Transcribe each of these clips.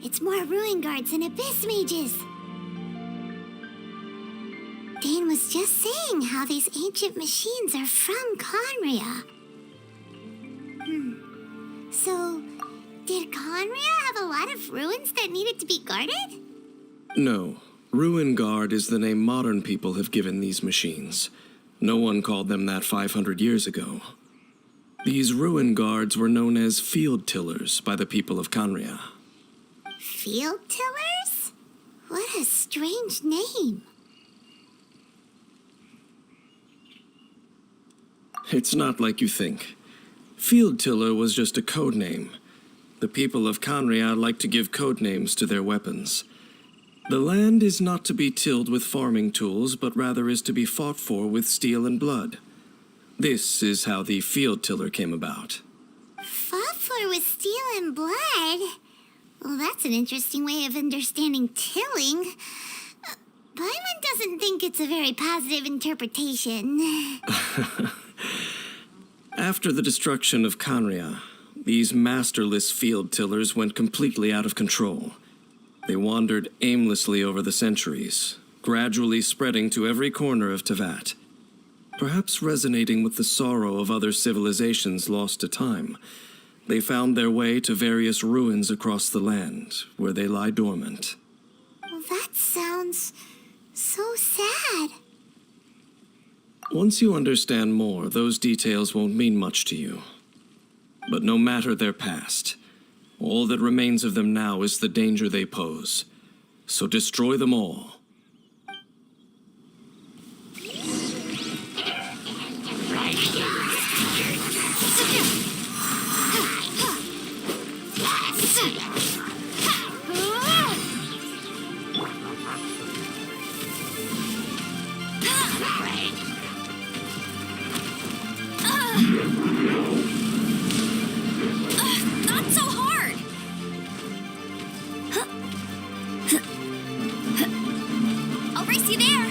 It's more ruin guards and abyss mages. Dane was just saying how these ancient machines are from Conria. So, did Conria have a lot of ruins that needed to be guarded? No. Ruin Guard is the name modern people have given these machines. No one called them that 500 years ago. These Ruin Guards were known as Field Tillers by the people of Conria. Field Tillers? What a strange name. It's not like you think. Field Tiller was just a code name. The people of Conria like to give code names to their weapons. The land is not to be tilled with farming tools, but rather is to be fought for with steel and blood. This is how the Field Tiller came about. Fought for with steel and blood? Well, that's an interesting way of understanding tilling. Paimon doesn't think it's a very positive interpretation. After the destruction of Conria, these masterless field tillers went completely out of control. They wandered aimlessly over the centuries, gradually spreading to every corner of Teyvat. Perhaps resonating with the sorrow of other civilizations lost to time, they found their way to various ruins across the land, where they lie dormant. Well, that sounds so sad. Once you understand more, those details won't mean much to you. But no matter their past, all that remains of them now is the danger they pose. So destroy them all. Not so hard! I'll race you there!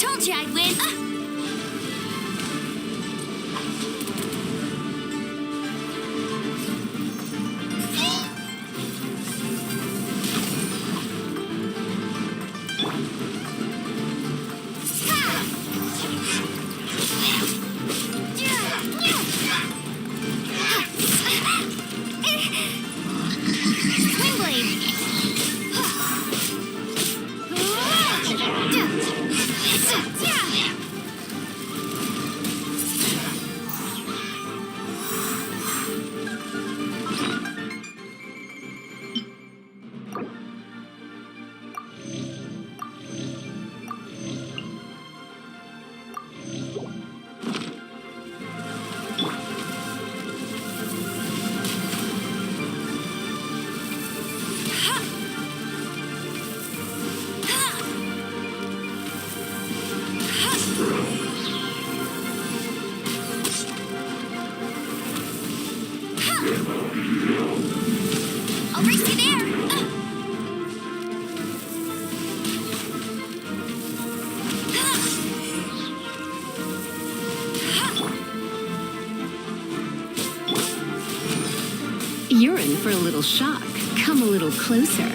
Told you I'd win. I'll race you there. You're in for a little shock. Come a little closer.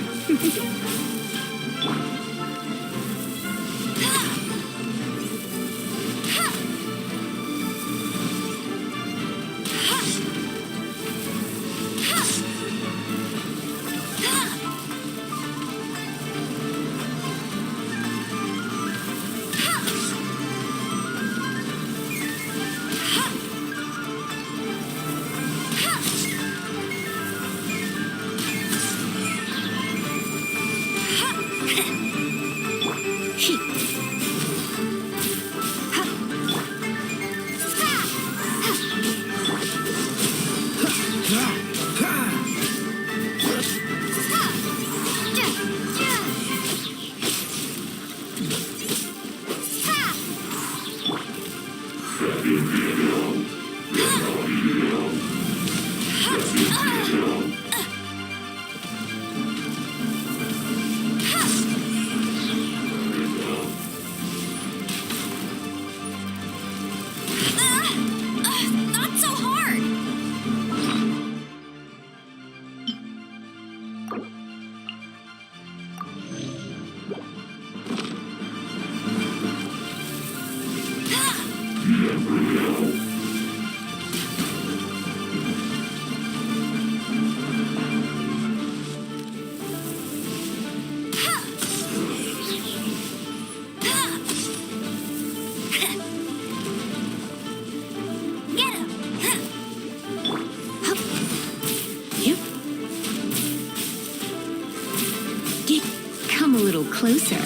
Not so hard. Get him. Yep. Come a little closer.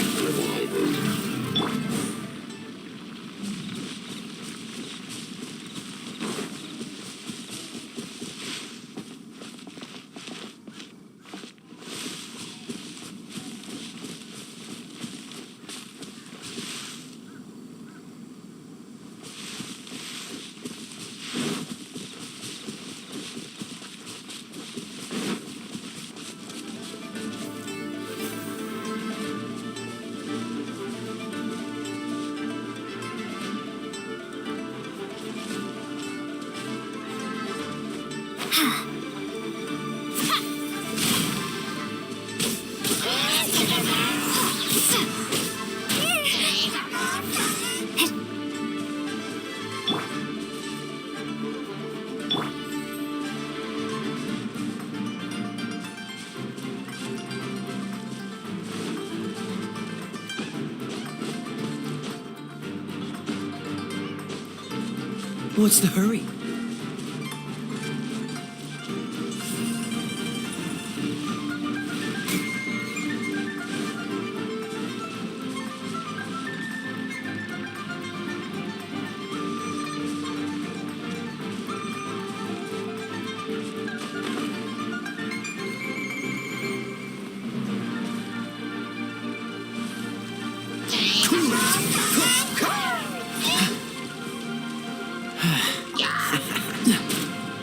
What's the hurry?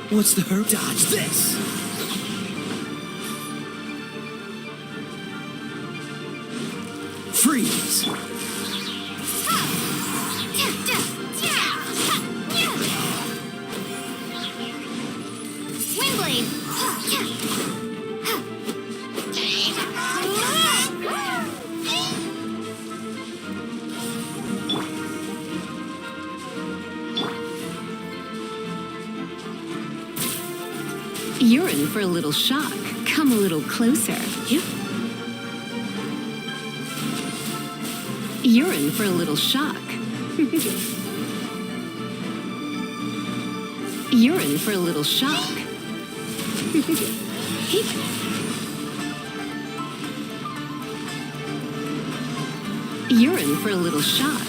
What's the hurry? Dodge this! Freeze! You're in for a little shock. Come a little closer. Yep. You're in for a little shock. You're in for a little shock. You're in for a little shock.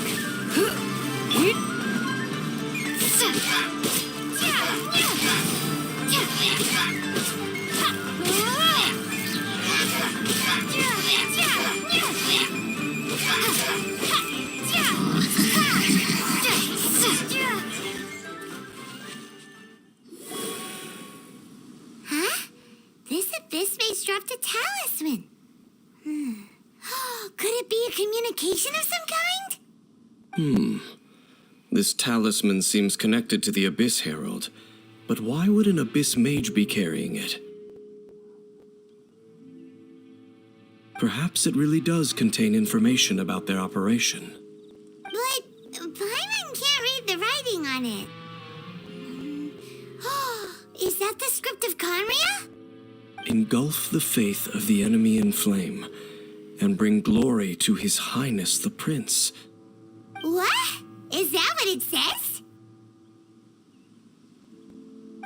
dropped a talisman. Could it be a communication of some kind? This talisman seems connected to the Abyss Herald. But why would an Abyss Mage be carrying it? Perhaps it really does contain information about their operation. But Paimon can't read the writing on it. Is that the script of Conria? Engulf the faith of the enemy in flame, and bring glory to His Highness the Prince. What? Is that what it says?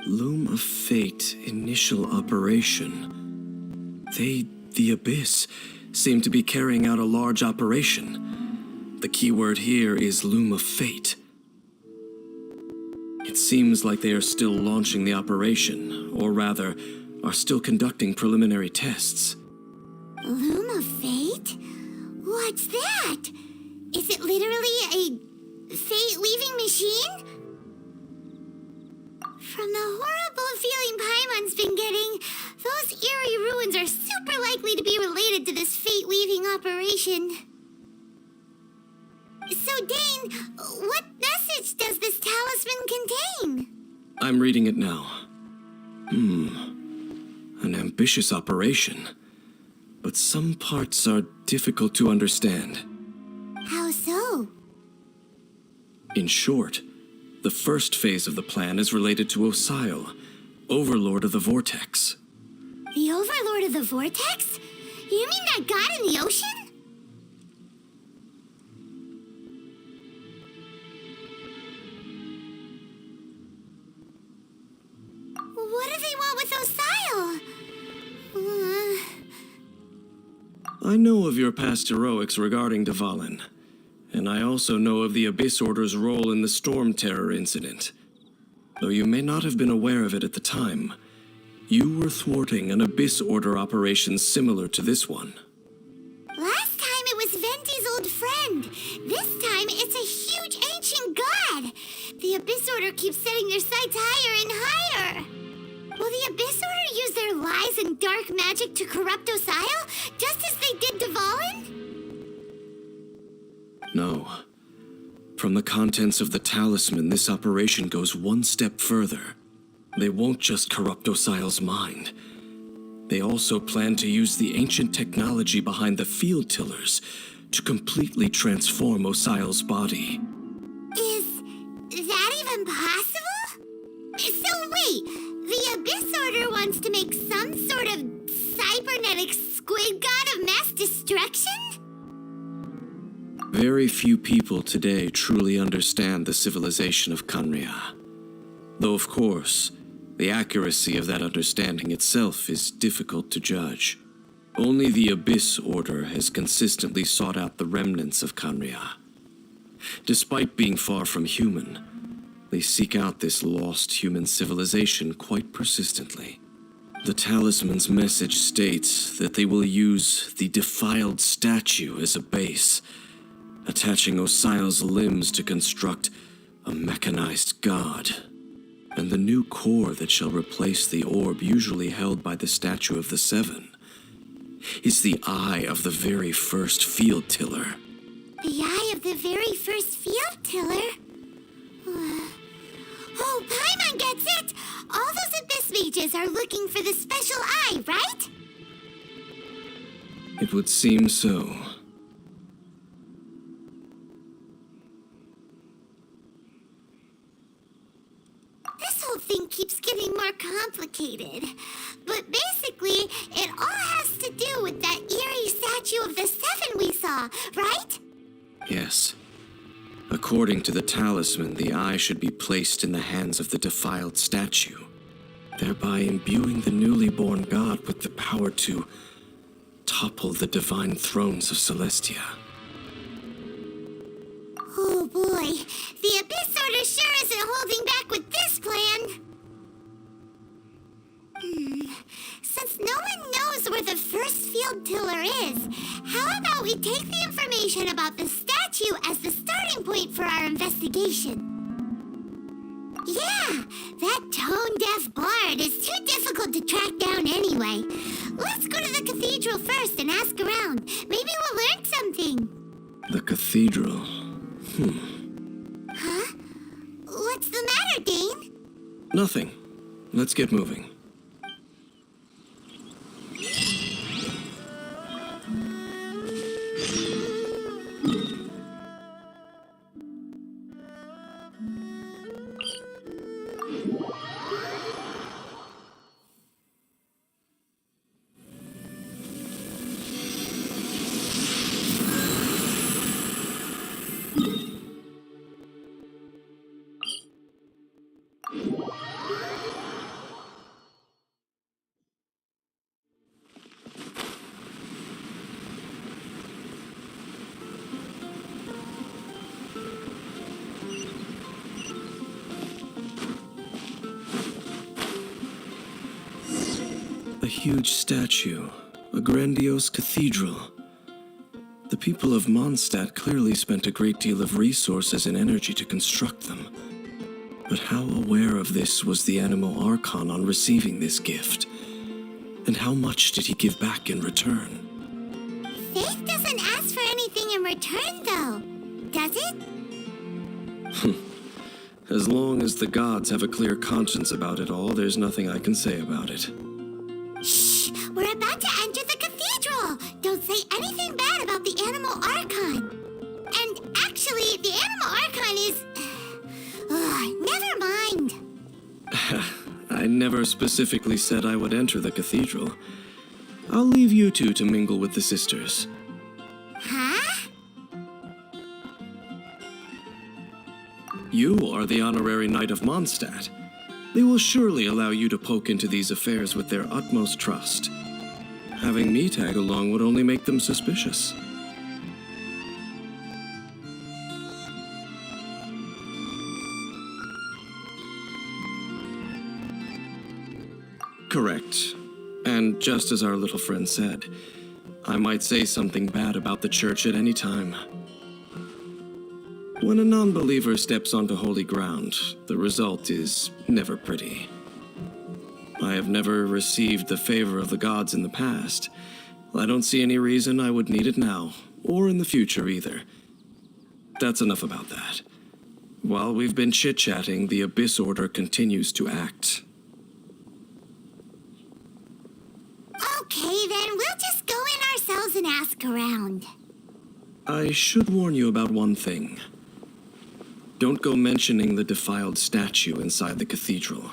Loom of Fate, initial operation. They, the Abyss, seem to be carrying out a large operation. The keyword here is Loom of Fate. It seems like they are still launching the operation, or rather, are still conducting preliminary tests. Loom of Fate? What's that? Is it literally a fate-weaving machine? From the horrible feeling Paimon's been getting, those eerie ruins are super likely to be related to this fate-weaving operation. So, Dane, what message does this talisman contain? I'm reading it now. An ambitious operation. But some parts are difficult to understand. How so? In short, the first phase of the plan is related to Osile, Overlord of the Vortex. The Overlord of the Vortex? You mean that god in the ocean? What do they want with Osile? I know of your past heroics regarding Dvalin, and I also know of the Abyss Order's role in the Storm Terror incident. Though you may not have been aware of it at the time, you were thwarting an Abyss Order operation similar to this one. Last time it was Venti's old friend. This time it's a huge ancient god. The Abyss Order keeps setting their sights higher and higher. Will the Abyss Order use their lies and dark magic to corrupt Osile, just as they did Dvalin? No. From the contents of the talisman, this operation goes one step further. They won't just corrupt Osile's mind. They also plan to use the ancient technology behind the field tillers to completely transform Osile's body. Is that even possible? So wait, the Abyss Order wants to make some sort of cybernetic squid god of mass destruction? Very few people today truly understand the civilization of Conria. Though, of course, the accuracy of that understanding itself is difficult to judge. Only the Abyss Order has consistently sought out the remnants of Conria. Despite being far from human, they seek out this lost human civilization quite persistently. The talisman's message states that they will use the defiled statue as a base, attaching Osile's limbs to construct a mechanized god. And the new core that shall replace the orb usually held by the Statue of the Seven is the eye of the very first field tiller. The eye of the very first field tiller? Oh, Paimon gets it! All those Abyss mages are looking for the special eye, right? It would seem so. This whole thing keeps getting more complicated. But basically, it all has to do with that eerie statue of the Seven we saw, right? Yes. According to the talisman, the eye should be placed in the hands of the defiled statue, thereby imbuing the newly born god with the power to topple the divine thrones of Celestia. Oh boy, the Abyss Order sure isn't holding back with this plan. Since no one knows where the first field tiller is, how about we take the information about the statue as the starting point for our investigation? Yeah, Yeah, that tone-deaf bard is too difficult to track down anyway. Let's go to the cathedral first and ask around. Maybe we'll learn something. The cathedral. Huh? What's the matter, Dane? Nothing. Let's get moving. A huge statue, a grandiose cathedral. The people of Mondstadt clearly spent a great deal of resources and energy to construct them. But how aware of this was the Animo Archon on receiving this gift? And how much did he give back in return? Faith doesn't ask for anything in return, though. Does it? As long as the gods have a clear conscience about it all, there's nothing I can say about it. Shh! We're about to enter the cathedral! Don't say anything bad about the Animal Archon! And actually, the Animal Archon is... never mind! I never specifically said I would enter the cathedral. I'll leave you two to mingle with the sisters. Huh? You are the honorary knight of Mondstadt. They will surely allow you to poke into these affairs with their utmost trust. Having me tag along would only make them suspicious. Correct. And just as our little friend said, I might say something bad about the church at any time. When a non-believer steps onto holy ground, the result is never pretty. I have never received the favor of the gods in the past. I don't see any reason I would need it now, or in the future either. That's enough about that. While we've been chit-chatting, the Abyss Order continues to act. Okay, then we'll just go in ourselves and ask around. I should warn you about one thing. Don't go mentioning the defiled statue inside the cathedral.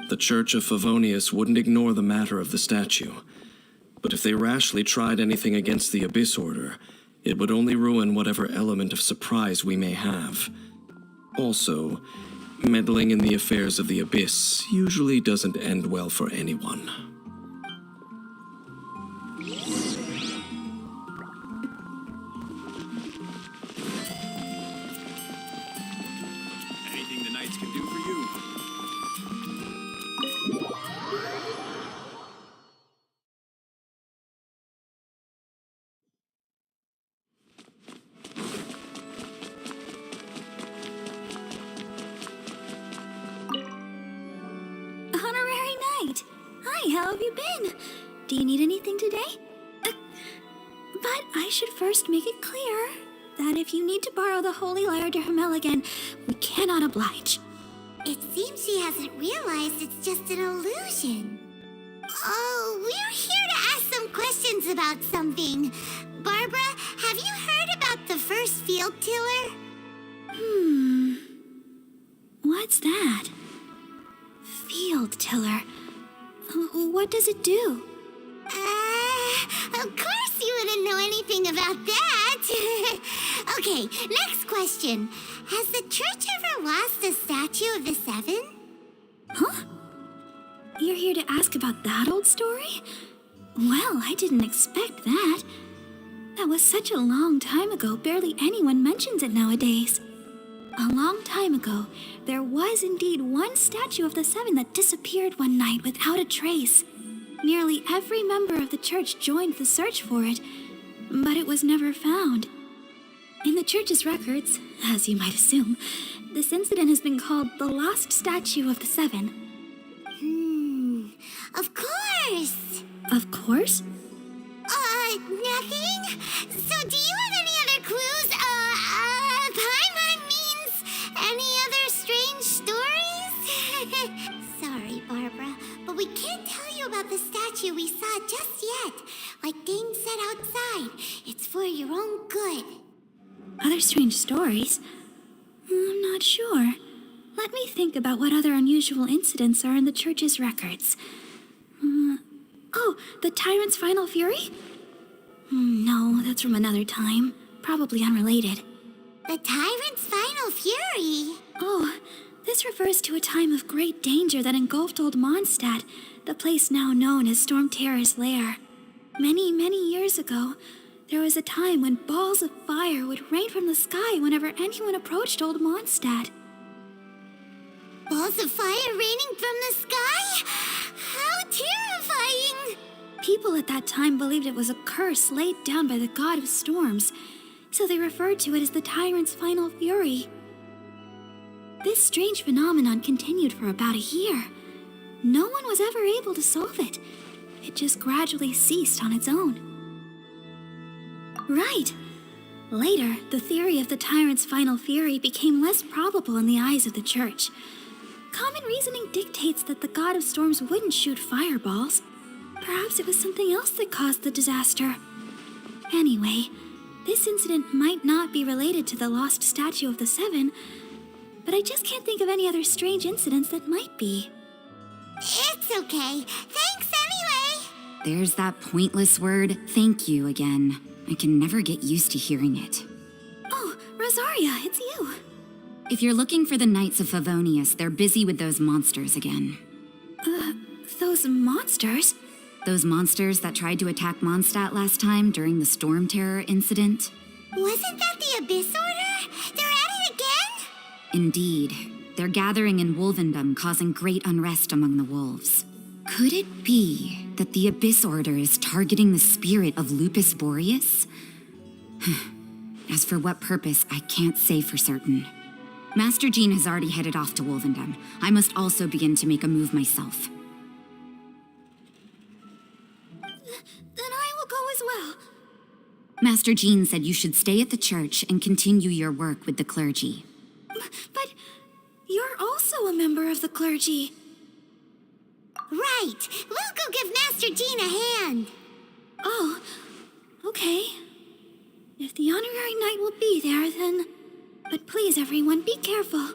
The Church of Favonius wouldn't ignore the matter of the statue. But if they rashly tried anything against the Abyss Order, it would only ruin whatever element of surprise we may have. Also, meddling in the affairs of the Abyss usually doesn't end well for anyone. Anything the knights can do for you. Honorary Knight! Hi, how have you been? Do you need anything today? But I should first make it clear that if you need to borrow the Holy Lyre de Hermel again, we cannot oblige. It seems she hasn't realized it's just an illusion. Oh, we're here to ask some questions about something. Barbara, have you heard about the first field tiller? What's that? Field tiller. What does it do? Of course you wouldn't know anything about that. Okay, next question. Has the church ever lost a statue of the Seven? Huh? You're here to ask about that old story? Well, I didn't expect that. That was such a long time ago, barely anyone mentions it nowadays. A long time ago, there was indeed one statue of the Seven that disappeared one night without a trace. Nearly every member of the church joined the search for it, but it was never found. In the church's records, as you might assume, this incident has been called the Lost Statue of the Seven. Of course. Of course? Nothing? So do you have any other clues? Paimon means any other strange stories? Sorry, Barbara, but we can't tell you about the statue we saw just yet. Like Dane said outside, it's for your own good. Other strange stories? I'm not sure. Let me think about what other unusual incidents are in the church's records. Oh, the tyrant's final fury? No, that's from another time. Probably unrelated. The tyrant's final fury? Oh, this refers to a time of great danger that engulfed Old Mondstadt, the place now known as Storm Terror's lair. Many, many years ago, there was a time when balls of fire would rain from the sky whenever anyone approached Old Mondstadt. Balls of fire raining from the sky? How terrifying! People at that time believed it was a curse laid down by the god of storms, so they referred to it as the tyrant's final fury. This strange phenomenon continued for about a year. No one was ever able to solve it. It just gradually ceased on its own. Right. Later, the theory of the tyrant's final fury became less probable in the eyes of the church. Common reasoning dictates that the god of storms wouldn't shoot fireballs. Perhaps it was something else that caused the disaster. Anyway, this incident might not be related to the lost statue of the Seven, but I just can't think of any other strange incidents that might be. It's okay. Thanks anyway. There's that pointless word, thank you, again. I can never get used to hearing it. Oh, Rosaria, it's you. If you're looking for the Knights of Favonius, they're busy with those monsters again. Those monsters? Those monsters that tried to attack Mondstadt last time during the Storm Terror incident? Wasn't that the Abyss Order? They're at it again? Indeed. They're gathering in Wolvendom, causing great unrest among the wolves. Could it be that the Abyss Order is targeting the spirit of Lupus Boreas? As for what purpose, I can't say for certain. Master Jean has already headed off to Wolvendom. I must also begin to make a move myself. Then I will go as well. Master Jean said you should stay at the church and continue your work with the clergy. But you're also a member of the clergy. Right. We'll go give Master Jean a hand. Oh, okay. If the honorary knight will be there, then... But please, everyone, be careful.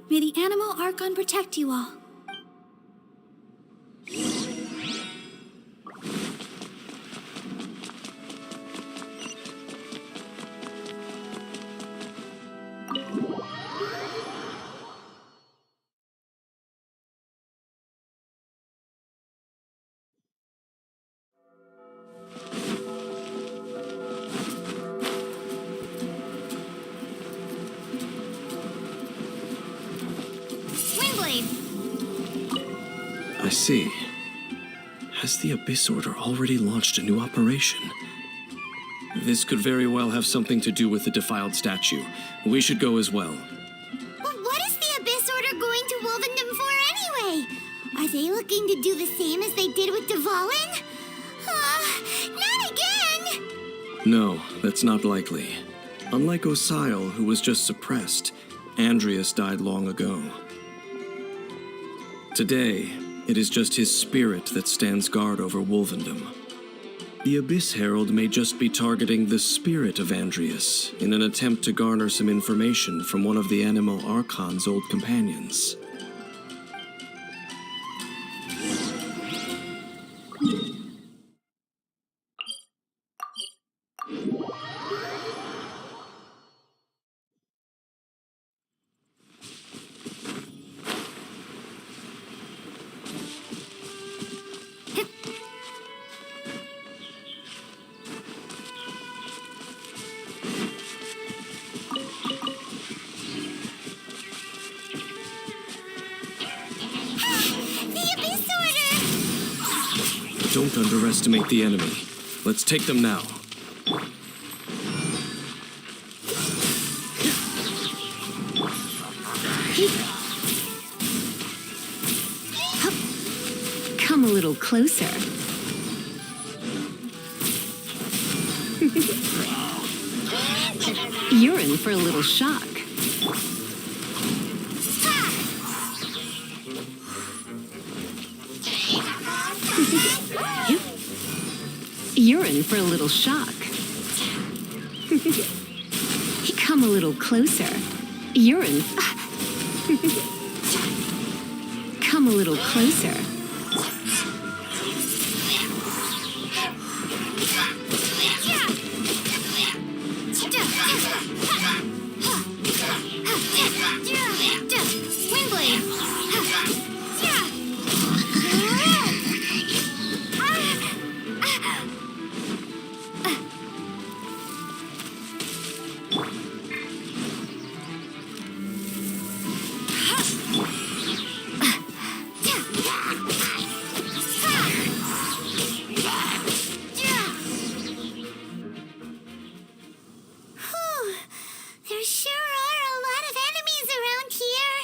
May the Animal Archon protect you all. I see. Has the Abyss Order already launched a new operation? This could very well have something to do with the defiled statue. We should go as well. But what is the Abyss Order going to Wolvendom for anyway? Are they looking to do the same as they did with Dvalin? Not again! No, that's not likely. Unlike Osial, who was just suppressed, Andreas died long ago. Today, it is just his spirit that stands guard over Wolvendom. The Abyss Herald may just be targeting the spirit of Andreas in an attempt to garner some information from one of the Animal Archon's old companions. Don't underestimate the enemy. Let's take them now. Come a little closer. You're in for a little shock. You're in for a little shock. Come a little closer. You're in. Come a little closer. There sure are a lot of enemies around here.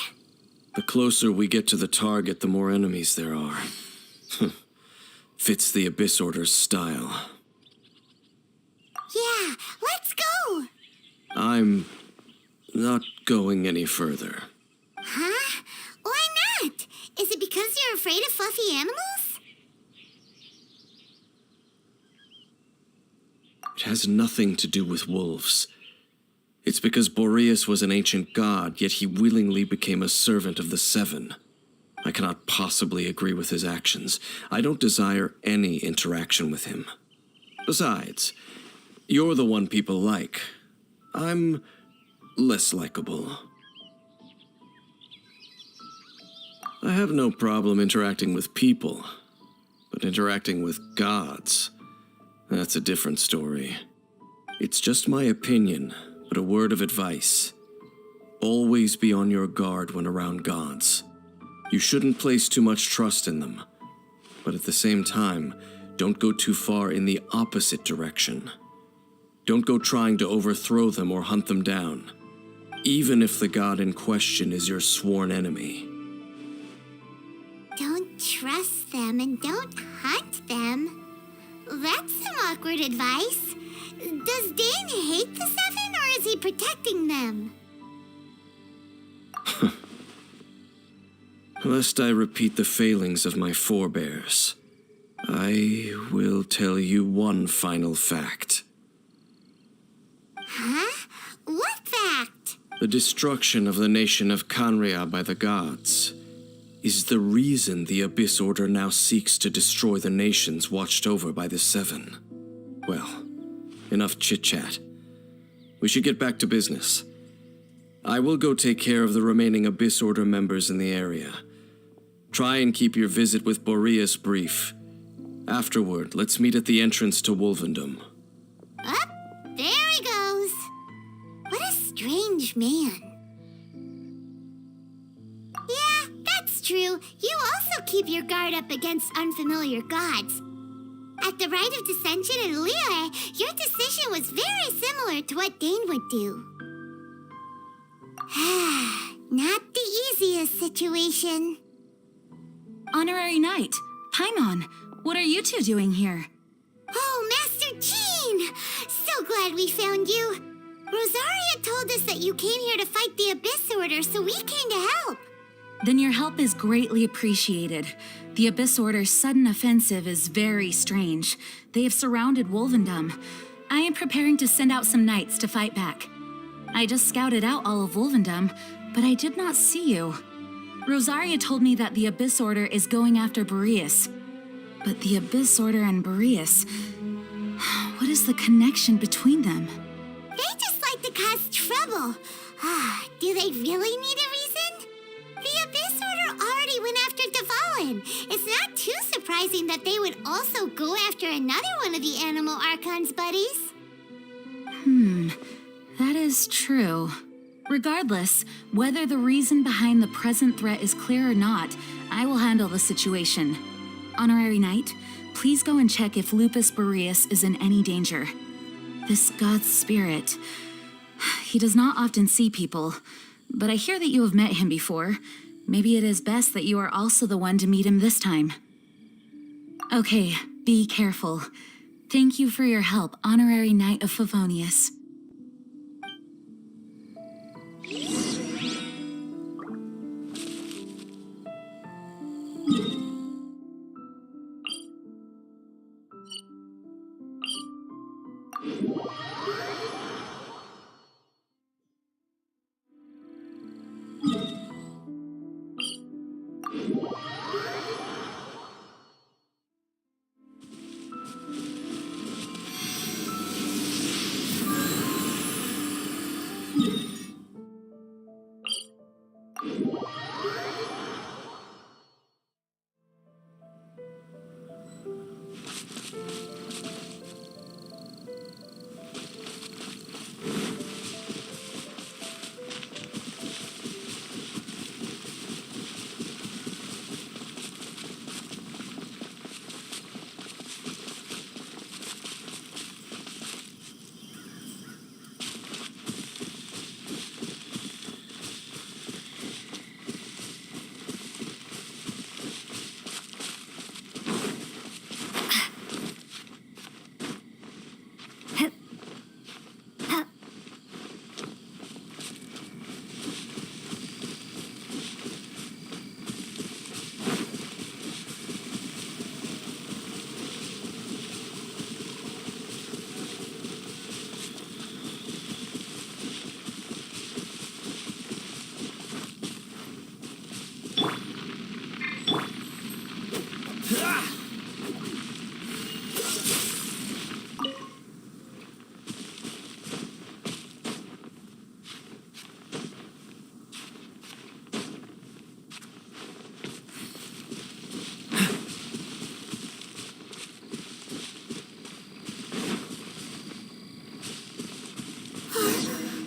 The closer we get to the target, the more enemies there are. Fits the Abyss Order's style. Yeah, let's go. I'm not going any further. Huh? Why not? Is it because you're afraid of fluffy animals? It has nothing to do with wolves. It's because Boreas was an ancient god, yet he willingly became a servant of the Seven. I cannot possibly agree with his actions. I don't desire any interaction with him. Besides, you're the one people like. I'm less likable. I have no problem interacting with people, but interacting with gods, that's a different story. It's just my opinion, but a word of advice. Always be on your guard when around gods. You shouldn't place too much trust in them, but at the same time, don't go too far in the opposite direction. Don't go trying to overthrow them or hunt them down, even if the god in question is your sworn enemy. Don't trust them and don't hunt them. That's some awkward advice. Does Dane hate the Seven, or is he protecting them? Lest I repeat the failings of my forebears, I will tell you one final fact. Huh? What fact? The destruction of the nation of Canria by the gods is the reason the Abyss Order now seeks to destroy the nations watched over by the Seven. Well, enough chit-chat. We should get back to business. I will go take care of the remaining Abyss Order members in the area. Try and keep your visit with Boreas brief. Afterward, let's meet at the entrance to Wolvendom. Up, there he goes. What a strange man. Yeah, that's true. You also keep your guard up against unfamiliar gods. At the Rite of Dissension in Liyue, your decision was very similar to what Dane would do. Not the easiest situation. Honorary Knight, Paimon, what are you two doing here? Oh, Master Jean! So glad we found you. Rosaria told us that you came here to fight the Abyss Order, so we came to help. Then your help is greatly appreciated. The Abyss Order's sudden offensive is very strange. They have surrounded Wolvendom. I am preparing to send out some knights to fight back. I just scouted out all of Wolvendom, but I did not see you. Rosaria told me that the Abyss Order is going after Boreas. But the Abyss Order and Boreas... what is the connection between them? They just like to cause trouble. Do they really need a reason? The Abyss Order already went after Devalin. It's not too surprising that they would also go after another one of the Animal Archon's buddies. That is true. Regardless, whether the reason behind the present threat is clear or not, I will handle the situation. Honorary Knight, please go and check if Lupus Boreas is in any danger. This god's spirit... he does not often see people, but I hear that you have met him before. Maybe it is best that you are also the one to meet him this time. Okay, be careful. Thank you for your help, Honorary Knight of Favonius.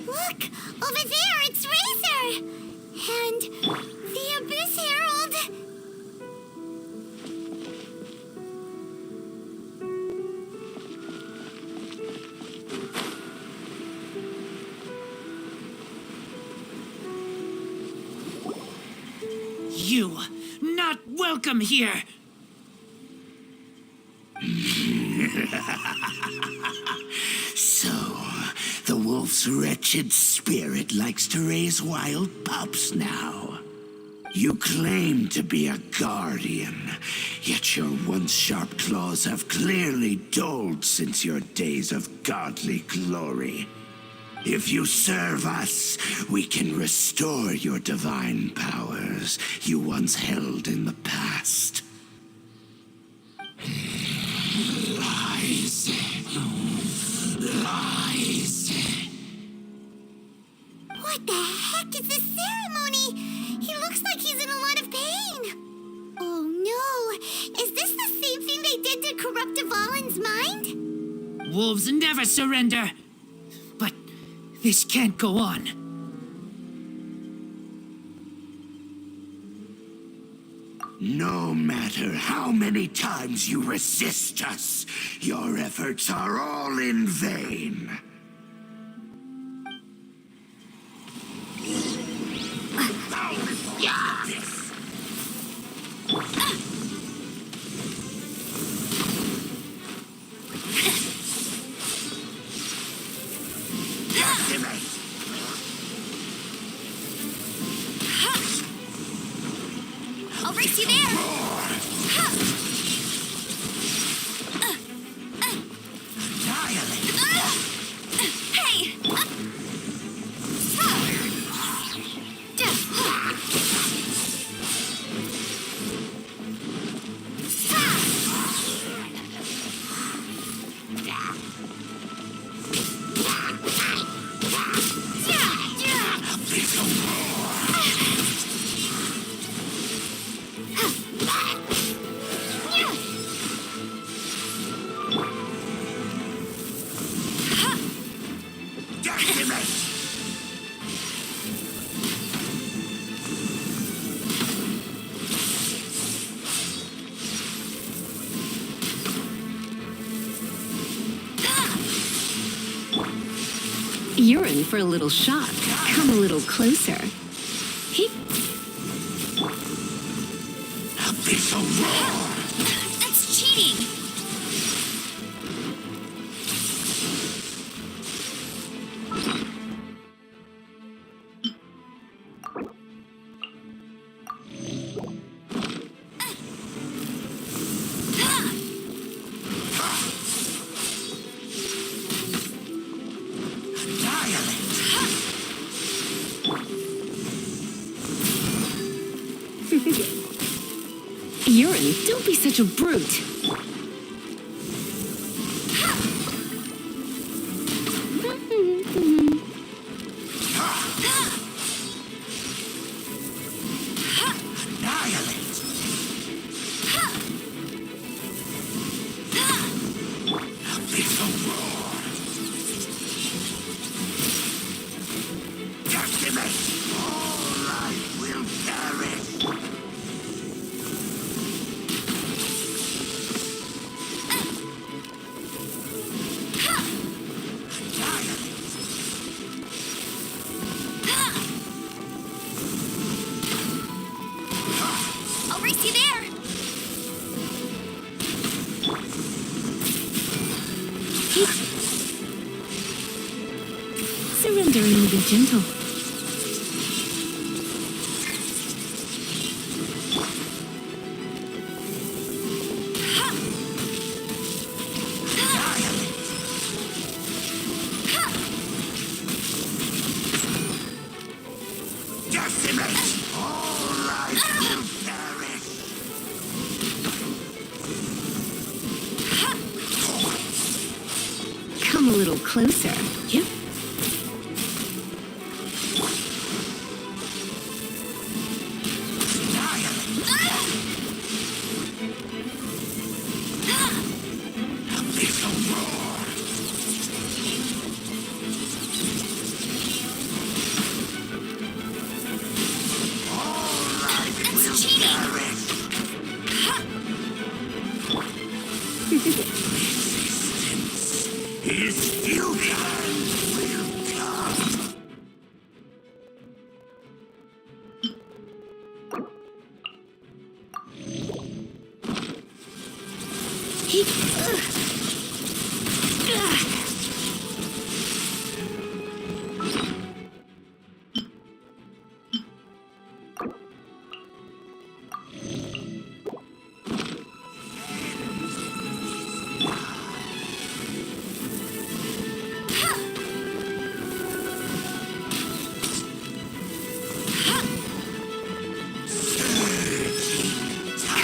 Look! Over there, it's Razor! And the Abyss Herald! You, not welcome here! So, the wolf's wretched spirit likes to raise wild pups now. You claim to be a guardian, yet your once sharp claws have clearly dulled since your days of godly glory. If you serve us, we can restore your divine powers you once held in the past. Lies. Lies. What the heck is this ceremony? He looks like he's in a lot of pain. Oh no! Is this the same thing they did to corrupt Dvalin's mind? Wolves never surrender! But this can't go on. No matter how many times you resist us, your efforts are all in vain. I'll race you there! Hey! You're in for a little shock. Come a little closer. Abyssal roar! That's cheating! Urine, don't be such a brute. I'll race you there! Surrendering will be gentle. Come a little closer. Yep.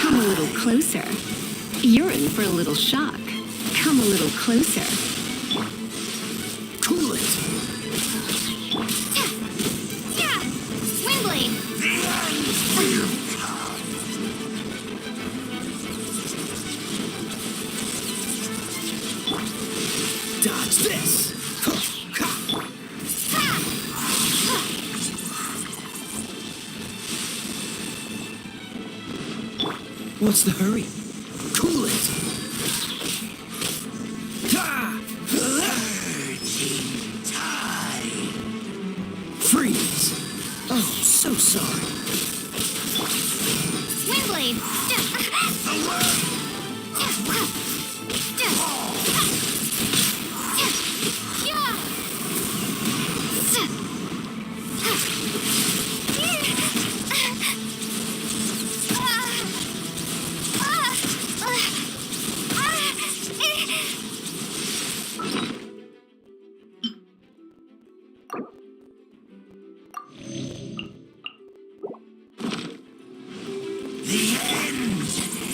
Come a little closer. You're in for a little shock. Come a little closer. Cool it! Yeah! Windblade! The end will come! Dodge this! What's the hurry? Cool it! Urging tide! Freeze! Oh, so sorry. Windblade! The world! The end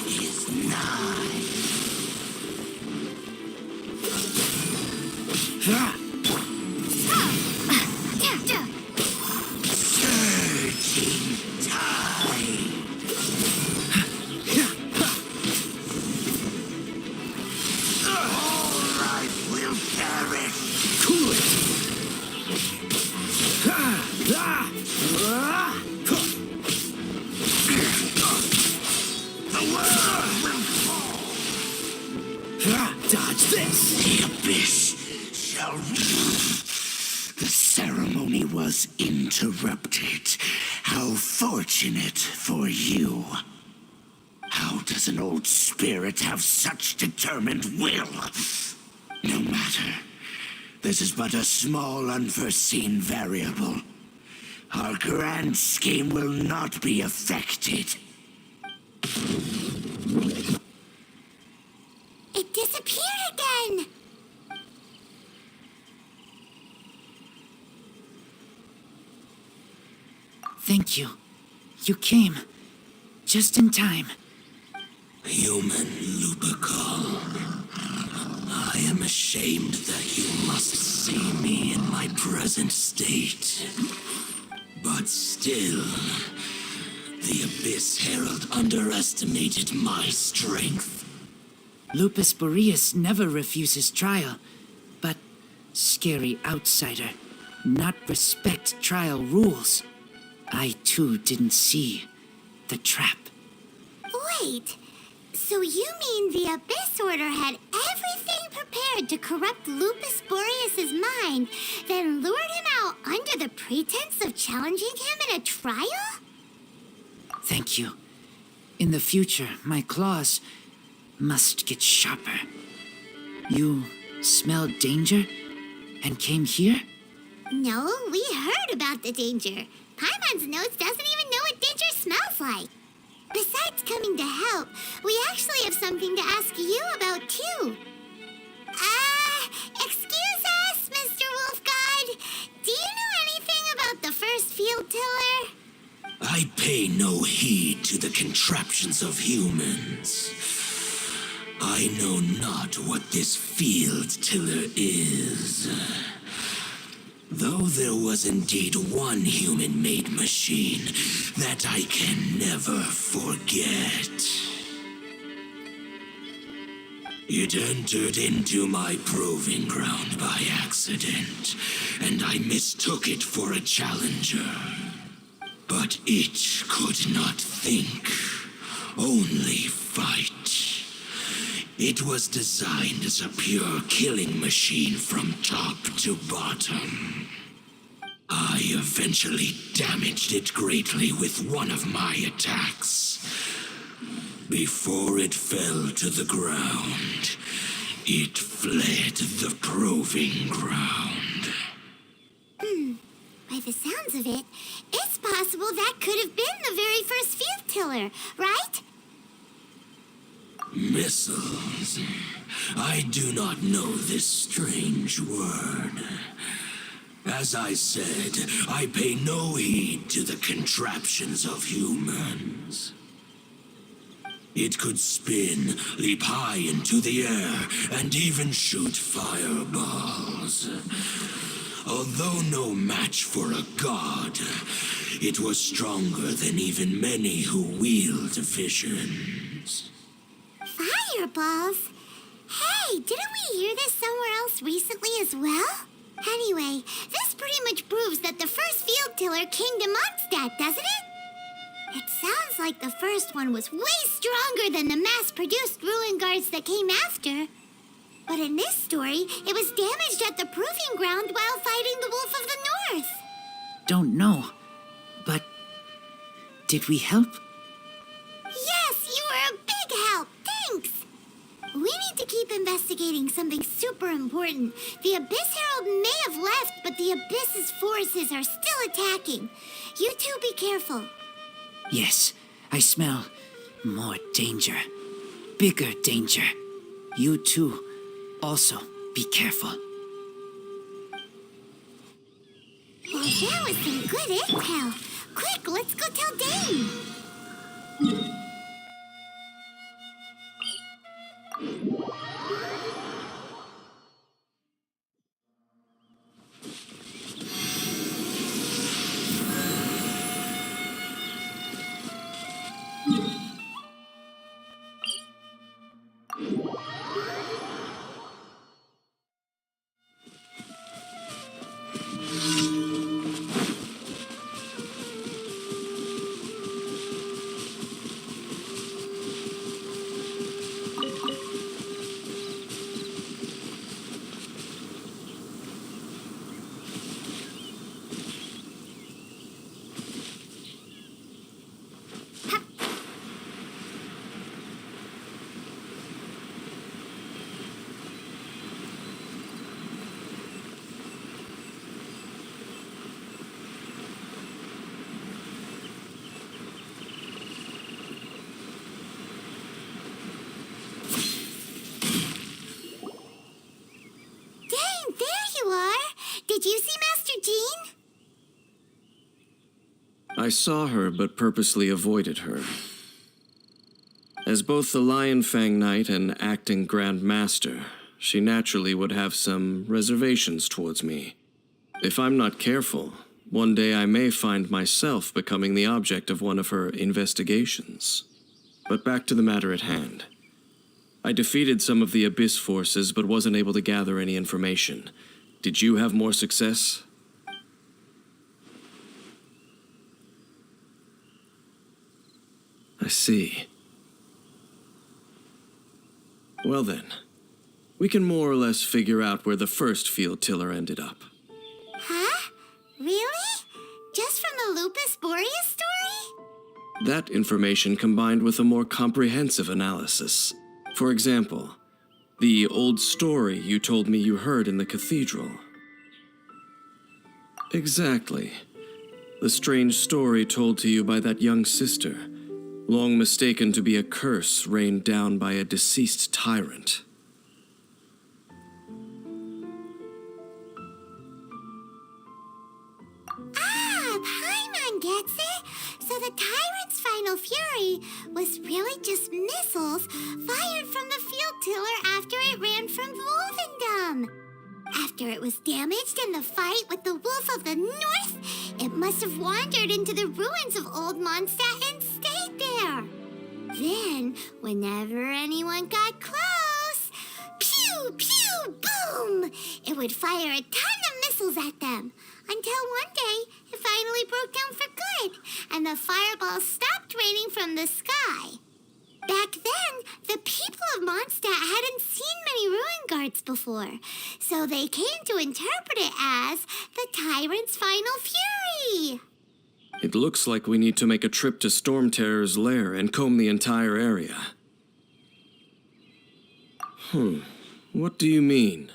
is nigh. Surging tide. All life will perish. Cool it. The world will fall. Dodge this. The abyss shall rule. The ceremony was interrupted. How fortunate for you. How does an old spirit have such determined will? No matter. This is but a small unforeseen variable. Our grand scheme will not be affected. It disappeared again! Thank you. You came. Just in time. Human Lupical, I am ashamed that you must see me in my present state. But still, the Abyss Herald underestimated my strength. Lupus Boreas never refuses trial, but scary outsider, not respect trial rules. I too didn't see the trap. Wait, so you mean the Abyss Order had everything prepared to corrupt Lupus Boreas' mind, then lured him out under the pretense of challenging him in a trial? Thank you. In the future, my claws must get sharper. You smelled danger and came here? No, we heard about the danger. Paimon's notes doesn't even know what danger smells like. Besides coming to help, we actually have something to ask you about, too. Excuse us, Mr. Wolf God. Do you know anything about the first field tiller? I pay no heed to the contraptions of humans. I know not what this field tiller is. Though there was indeed one human-made machine that I can never forget. It entered into my proving ground by accident, and I mistook it for a challenger. But it could not think, only fight. It was designed as a pure killing machine from top to bottom. I eventually damaged it greatly with one of my attacks. Before it fell to the ground, it fled the proving ground. By the sounds of it, it's possible that could have been the very first field tiller, right? Missiles. I do not know this strange word. As I said, I pay no heed to the contraptions of humans. It could spin, leap high into the air, and even shoot fireballs. Although no match for a god, it was stronger than even many who wield visions. Fireballs? Hey, didn't we hear this somewhere else recently as well? Anyway, this pretty much proves that the first field tiller came to Mondstadt, doesn't it? It sounds like the first one was way stronger than the mass-produced ruin guards that came after. But in this story, it was damaged at the proving ground while fighting the Wolf of the North. Don't know, but did we help? Yes, you were a big help. Thanks. We need to keep investigating something super important. The Abyss Herald may have left, but the Abyss's forces are still attacking. You two be careful. Yes, I smell more danger. Bigger danger. You too. Also, be careful. Well, that was some good intel. Quick, let's go tell Dane. I saw her but purposely avoided her. As both the Lion Fang Knight and acting Grand Master, she naturally would have some reservations towards me. If I'm not careful, one day I may find myself becoming the object of one of her investigations. But back to the matter at hand. I defeated some of the Abyss forces but wasn't able to gather any information. Did you have more success? I see. Well then, we can more or less figure out where the first field tiller ended up. Huh? Really? Just from the Lupus Boreas story? That information combined with a more comprehensive analysis. For example, the old story you told me you heard in the cathedral. Exactly. The strange story told to you by that young sister, long mistaken to be a curse rained down by a deceased tyrant. Ah, Paimon gets it. So the tyrant's final fury was really just missiles fired from the field tiller after it ran from Wolvendom. After it was damaged in the fight with the Wolf of the North, it must have wandered into the ruins of Old Mondstadt and stayed there. Then, whenever anyone got close, pew, pew, boom, it would fire a ton of missiles at them, until one day it finally broke down for good, and the fireballs stopped raining from the sky. Back then, the people of Mondstadt hadn't seen many ruin guards before, so they came to interpret it as the tyrant's final fury. It looks like we need to make a trip to Storm Terror's lair and comb the entire area. What do you mean?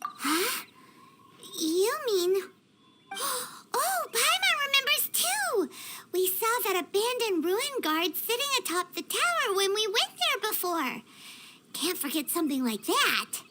Huh? You mean... Oh, Paimon remembers too! We saw that abandoned ruin guard sitting atop the tower when we went there before. Can't forget something like that.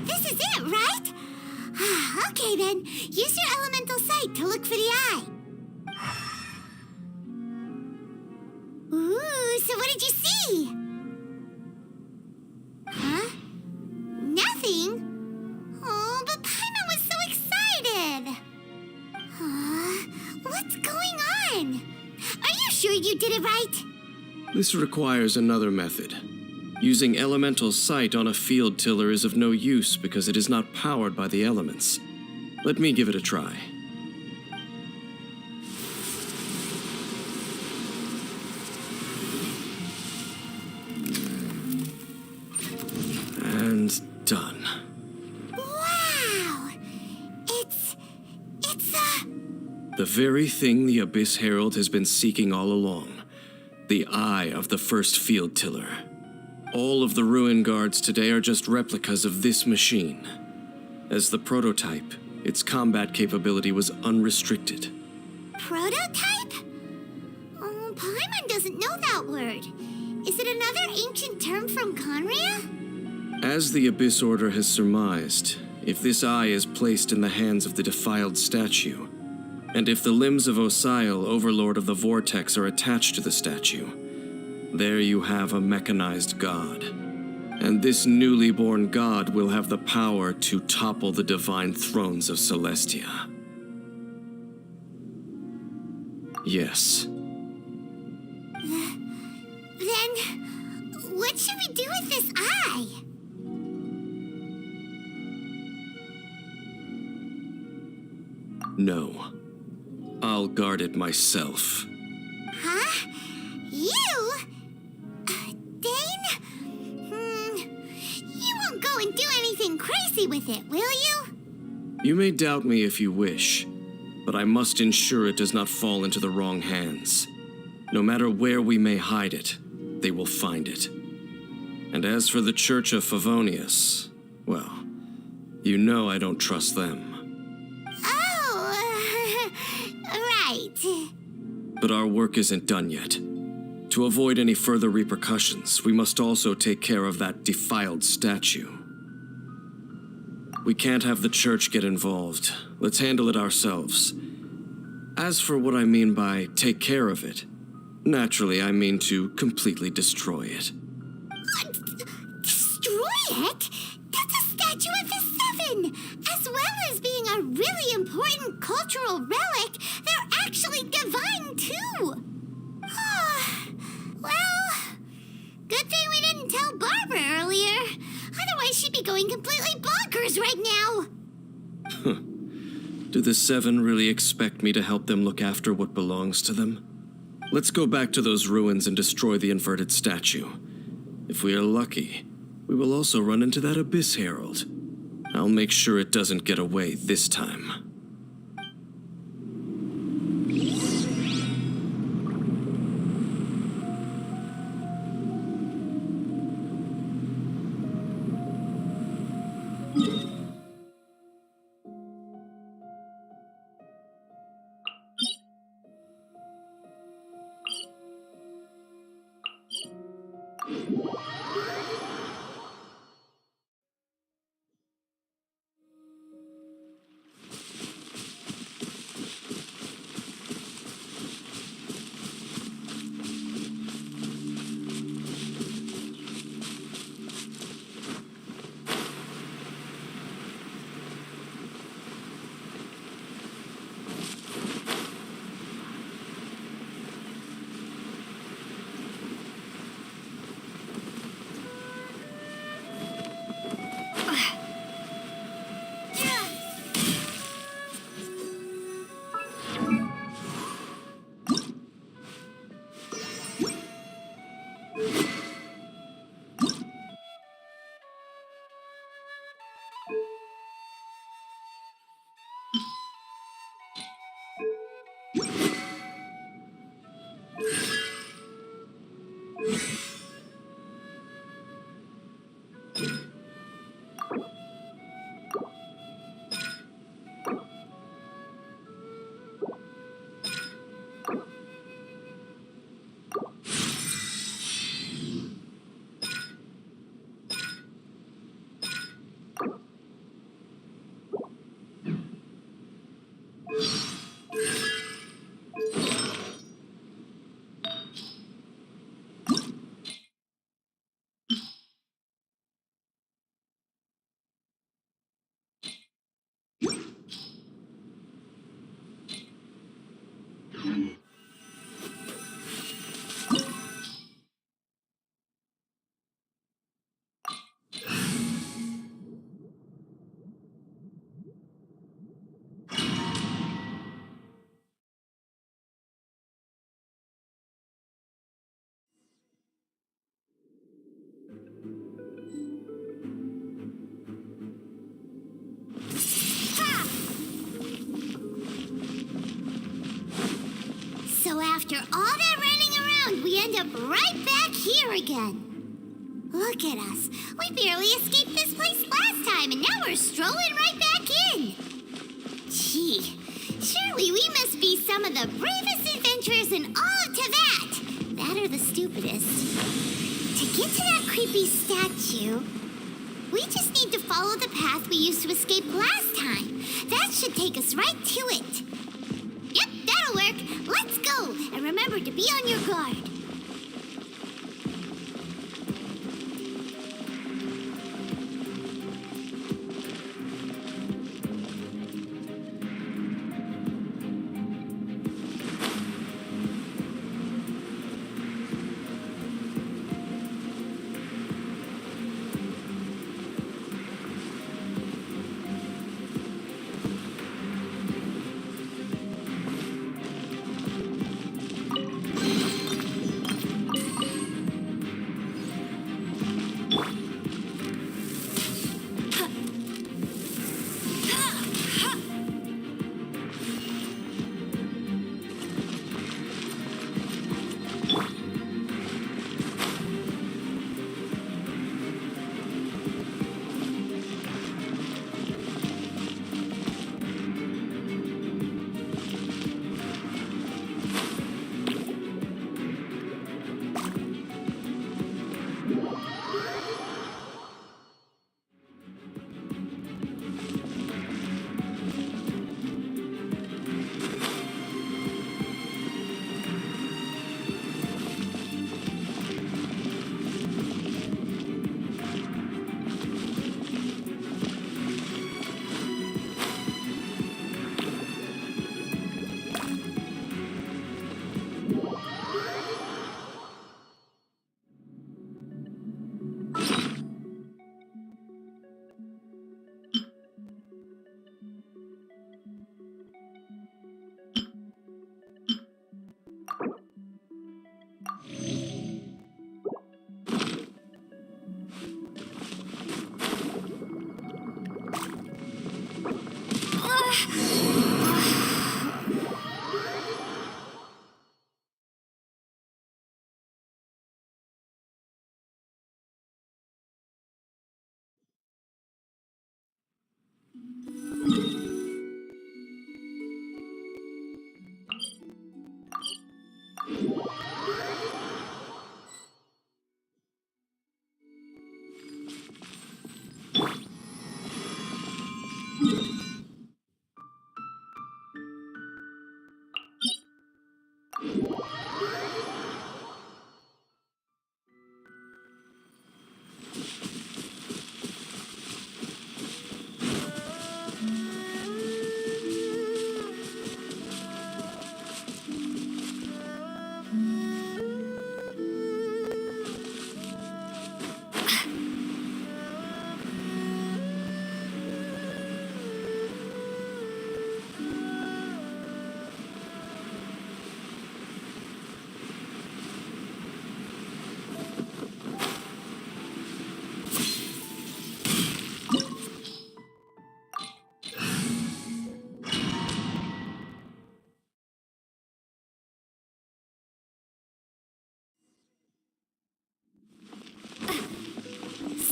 This is it, right? Okay then, use your elemental sight to look for the eye. Ooh, so what did you see? Huh? Nothing? Oh, but Paimon was so excited. What's going on? Are you sure you did it right? This requires another method. Using elemental sight on a field tiller is of no use because it is not powered by the elements. Let me give it a try. And done. Wow! It's The very thing the Abyss Herald has been seeking all along. The eye of the first field tiller. All of the ruin guards today are just replicas of this machine. As the prototype, its combat capability was unrestricted. prototype? Oh, Paimon doesn't know that word. Is it another ancient term from Conria? As the Abyss Order has surmised, if this eye is placed in the hands of the defiled statue, and if the limbs of Osial, Overlord of the Vortex, are attached to the statue, there you have a mechanized god. And this newly born god will have the power to topple the divine thrones of Celestia. Yes. Then, what should we do with this eye? No. I'll guard it myself. messy with it, will you? You may doubt me if you wish, but I must ensure it does not fall into the wrong hands. No matter where we may hide it, they will find it. And as for the Church of Favonius, well, you know I don't trust them. Oh, right. But our work isn't done yet. To avoid any further repercussions, we must also take care of that defiled statue. We can't have the church get involved. Let's handle it ourselves. As for what I mean by take care of it, naturally I mean to completely destroy it. Destroy it? That's a statue of the Seven! As well as being a really important cultural relic, they're actually divine too! Well, good thing we didn't tell Barbara earlier. Otherwise she'd be going completely bonkers right now. Do the Seven really expect me to help them look after what belongs to them? Let's go back to those ruins and destroy the inverted statue. If we are lucky, we will also run into that Abyss Herald. I'll make sure it doesn't get away this time. So after all that running around, we end up right back here again. Look at us. We barely escaped this place last time, and now we're strolling right back in. Gee, surely we must be some of the bravest adventurers in all of Teyvat. That or the stupidest. To get to that creepy statue, we just need to follow the path we used to escape last time. That should take us right to it. Yep, that'll work. Let's go. And remember to be on your guard.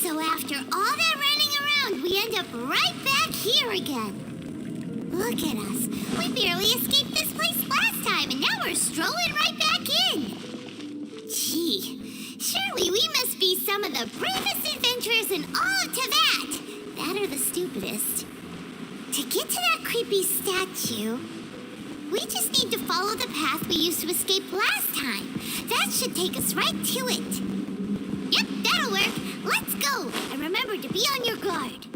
So after all that running around, we end up right back here again. Look at us. We barely escaped this place last time, and now we're strolling right back in. Gee, surely we must be some of the bravest adventurers in all of Tibet. That or the stupidest. To get to that creepy statue, we just need to follow the path we used to escape last time. That should take us right to it. Yep, that'll work. Let's go. And remember to be on your guard.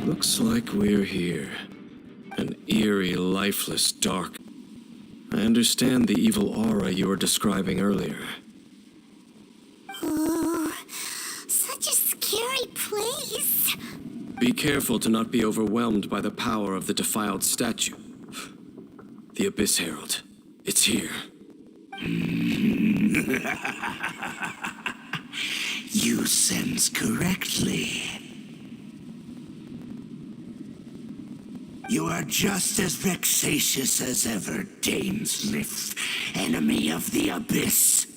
Looks like we're here. An eerie, lifeless, dark. I understand the evil aura you were describing earlier. Oh, such a scary place. Be careful to not be overwhelmed by the power of the defiled statue. The Abyss Herald. It's here. You sense correctly. You are just as vexatious as ever, Dainsliff, enemy of the Abyss.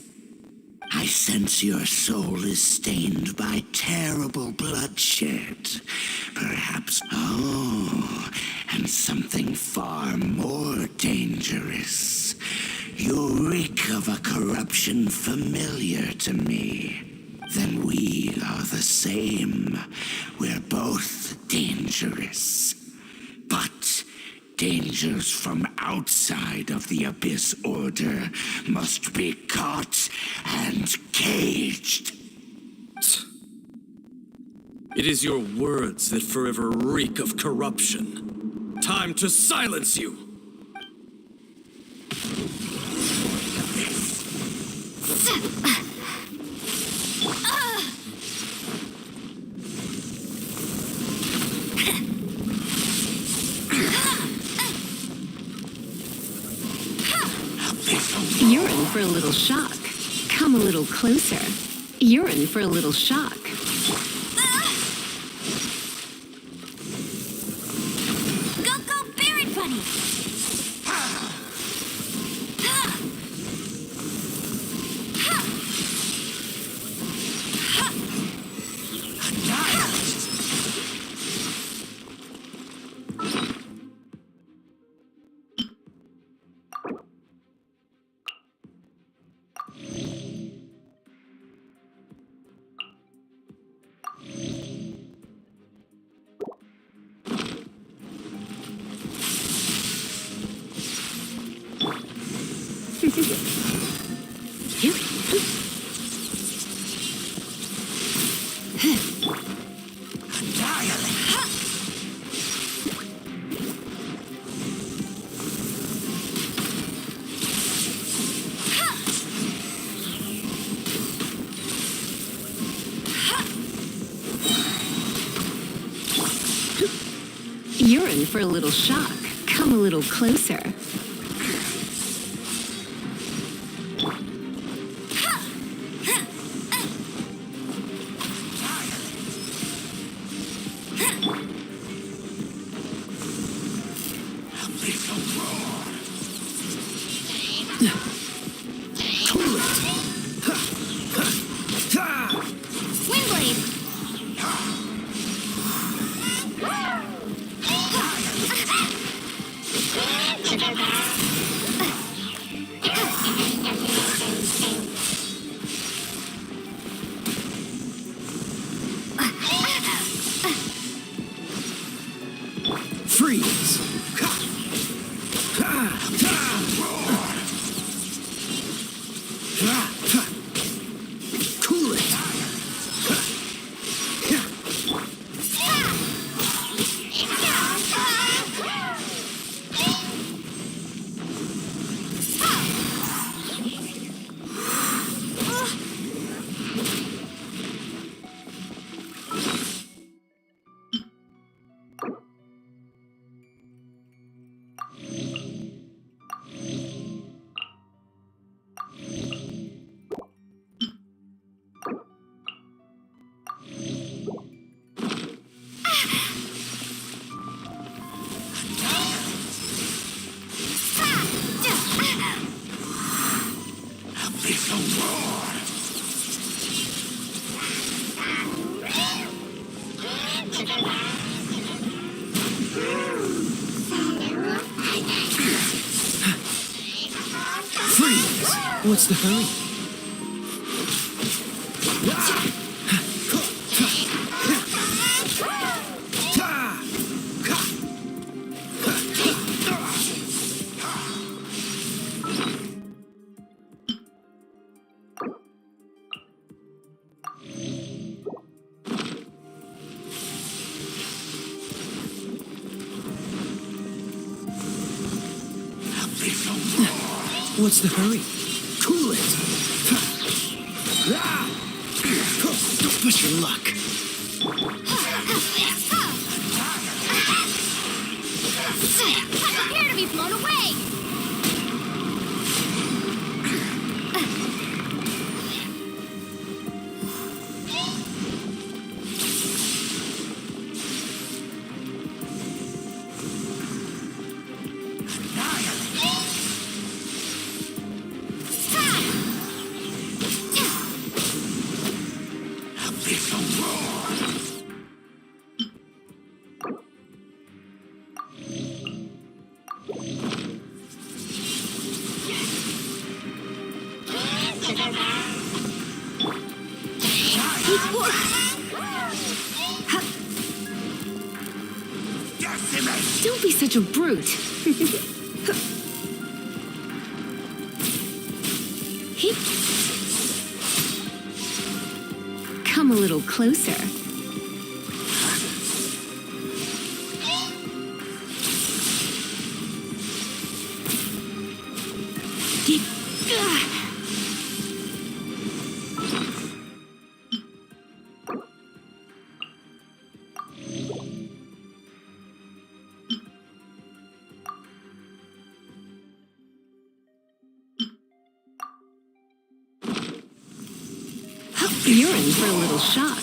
I sense your soul is stained by terrible bloodshed. Perhaps, and something far more dangerous. You reek of a corruption familiar to me. Then we are the same. We're both dangerous. But dangers from outside of the Abyss Order must be caught and caged. It is your words that forever reek of corruption. Time to silence you! You're in for a little shock. Come a little closer. You're in for a little shock. Go, Barrett Bunny! You're in for a little shock. Come a little closer. Freeze! Cool it! Freeze! What's the hurry? What's the hurry? Cool it! Don't push your luck. Prepare to be blown away! Don't be such a brute. Come a little closer. You're in for a little shock.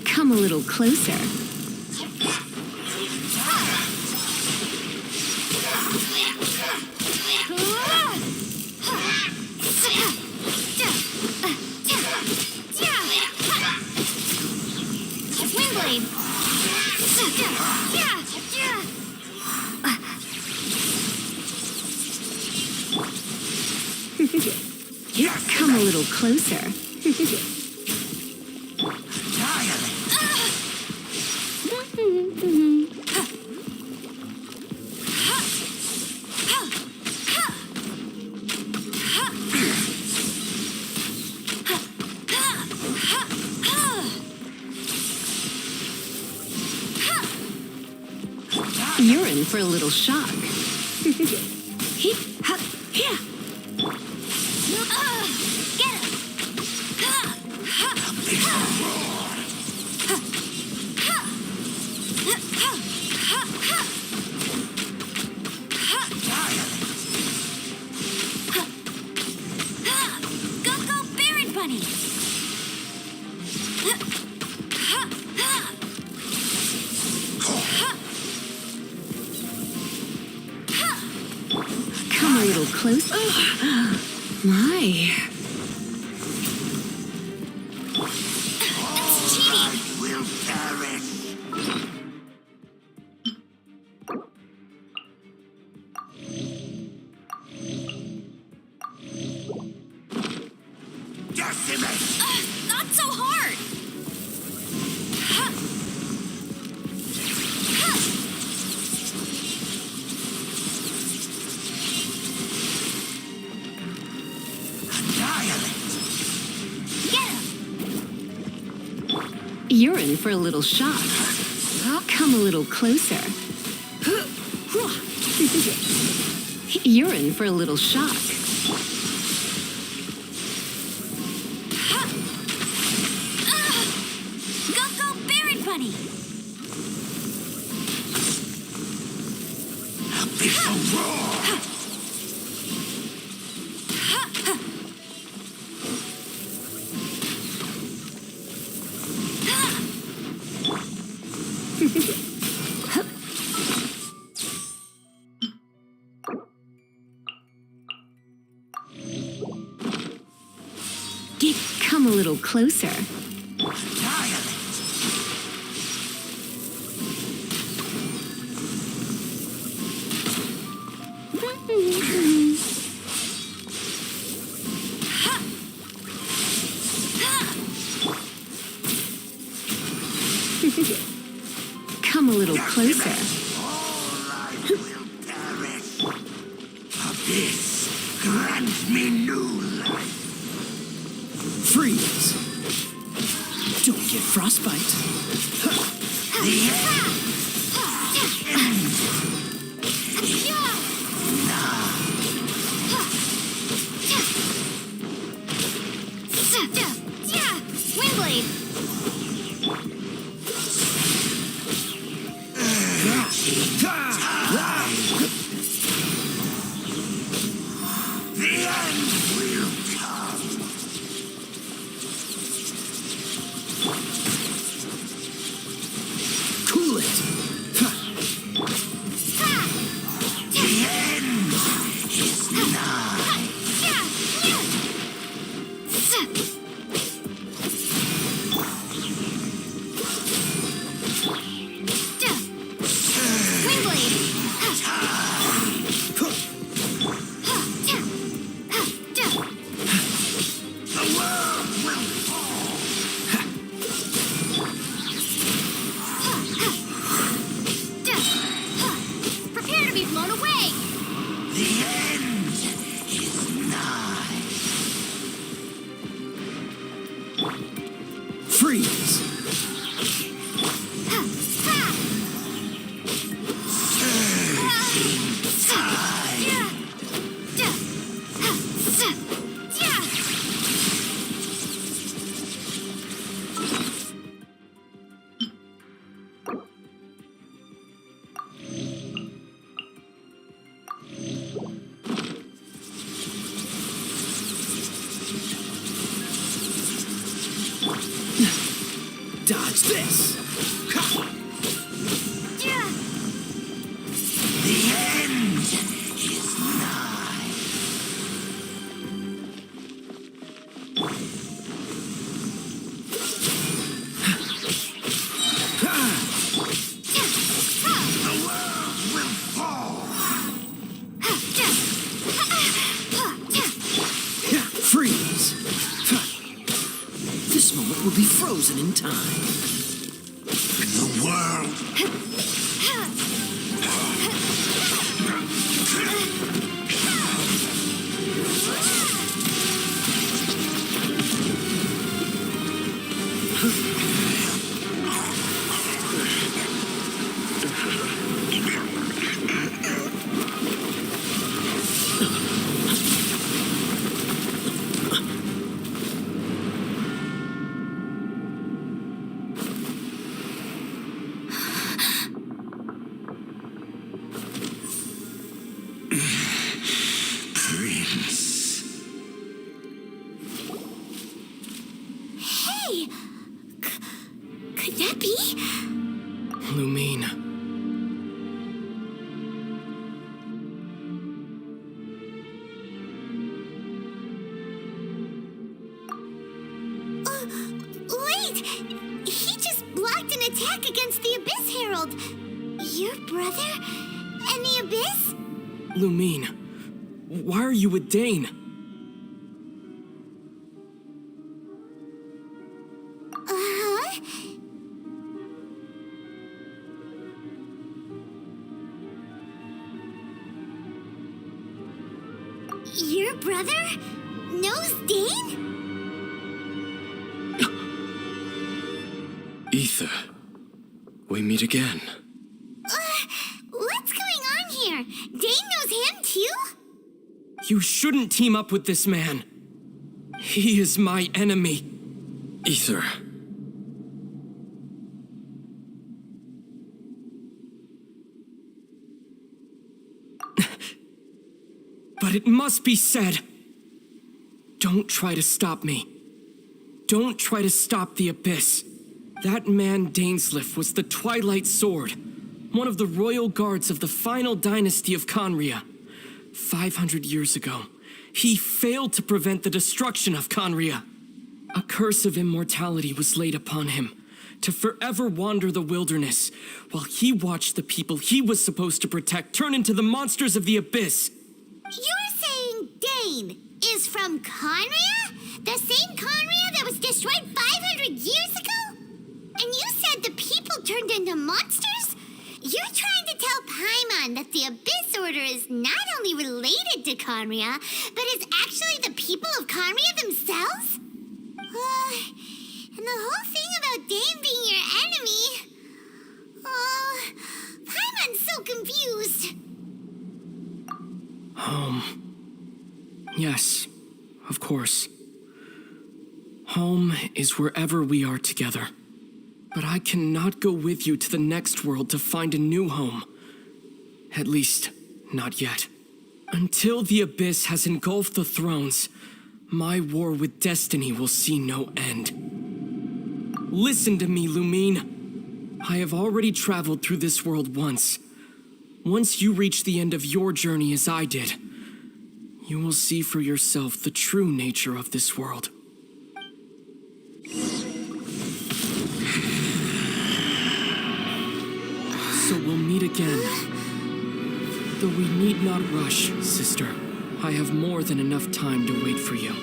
Come a little closer. Come a little closer. You're in for a little shock. Hip, hop, here. Get him. Go, Baron Bunny. Come a little closer. My. That's cheating. Will perish. Decimate. Not so hard. Annihilate. Get him. You're in for a little shock. Come a little closer. You're in for a little shock. Go, Baron Bunny. Abyssal roar. Come a little closer. Annihilate. Come a little closer. All life will perish. Abyss, grant me new life. Freeze! Don't get frostbite. The end. Windblade. The end will come. Cool it! The end is nigh. The world will fall. Prepare to be blown away. The end is nigh. Freeze! Dodge this! The end is nigh. The world will fall. Freeze! This moment will be frozen in time. The world Prince. Hey! Could that be? Lumine. Wait! He just blocked an attack against the Abyss Herald. Your brother and the Abyss? Lumine. Why are you with Dane? Uh-huh. Your brother knows Dane? Ether, we meet again. What's going on here? Dane knows him too? You shouldn't team up with this man. He is my enemy. Ether. But it must be said. Don't try to stop me. Don't try to stop the Abyss. That man Dainsleif was the Twilight Sword, one of the royal guards of the final dynasty of Conria. 500 years ago, he failed to prevent the destruction of Conria. A curse of immortality was laid upon him, to forever wander the wilderness, while he watched the people he was supposed to protect turn into the monsters of the Abyss. You're saying Dane is from Conria? The same Conria that was destroyed 500 years ago? And you said the people turned into monsters? You're trying to tell Paimon that the Abyss Order is not only related to Conria, but is actually the people of Conria themselves? And the whole thing about Dane being your enemy... Oh, Paimon's so confused. Yes, of course. Home is wherever we are together. But I cannot go with you to the next world to find a new home. At least, not yet. Until the Abyss has engulfed the thrones, my war with destiny will see no end. Listen to me, Lumine. I have already traveled through this world once. Once you reach the end of your journey as I did, you will see for yourself the true nature of this world. So we'll meet again. Though we need not rush, sister. I have more than enough time to wait for you.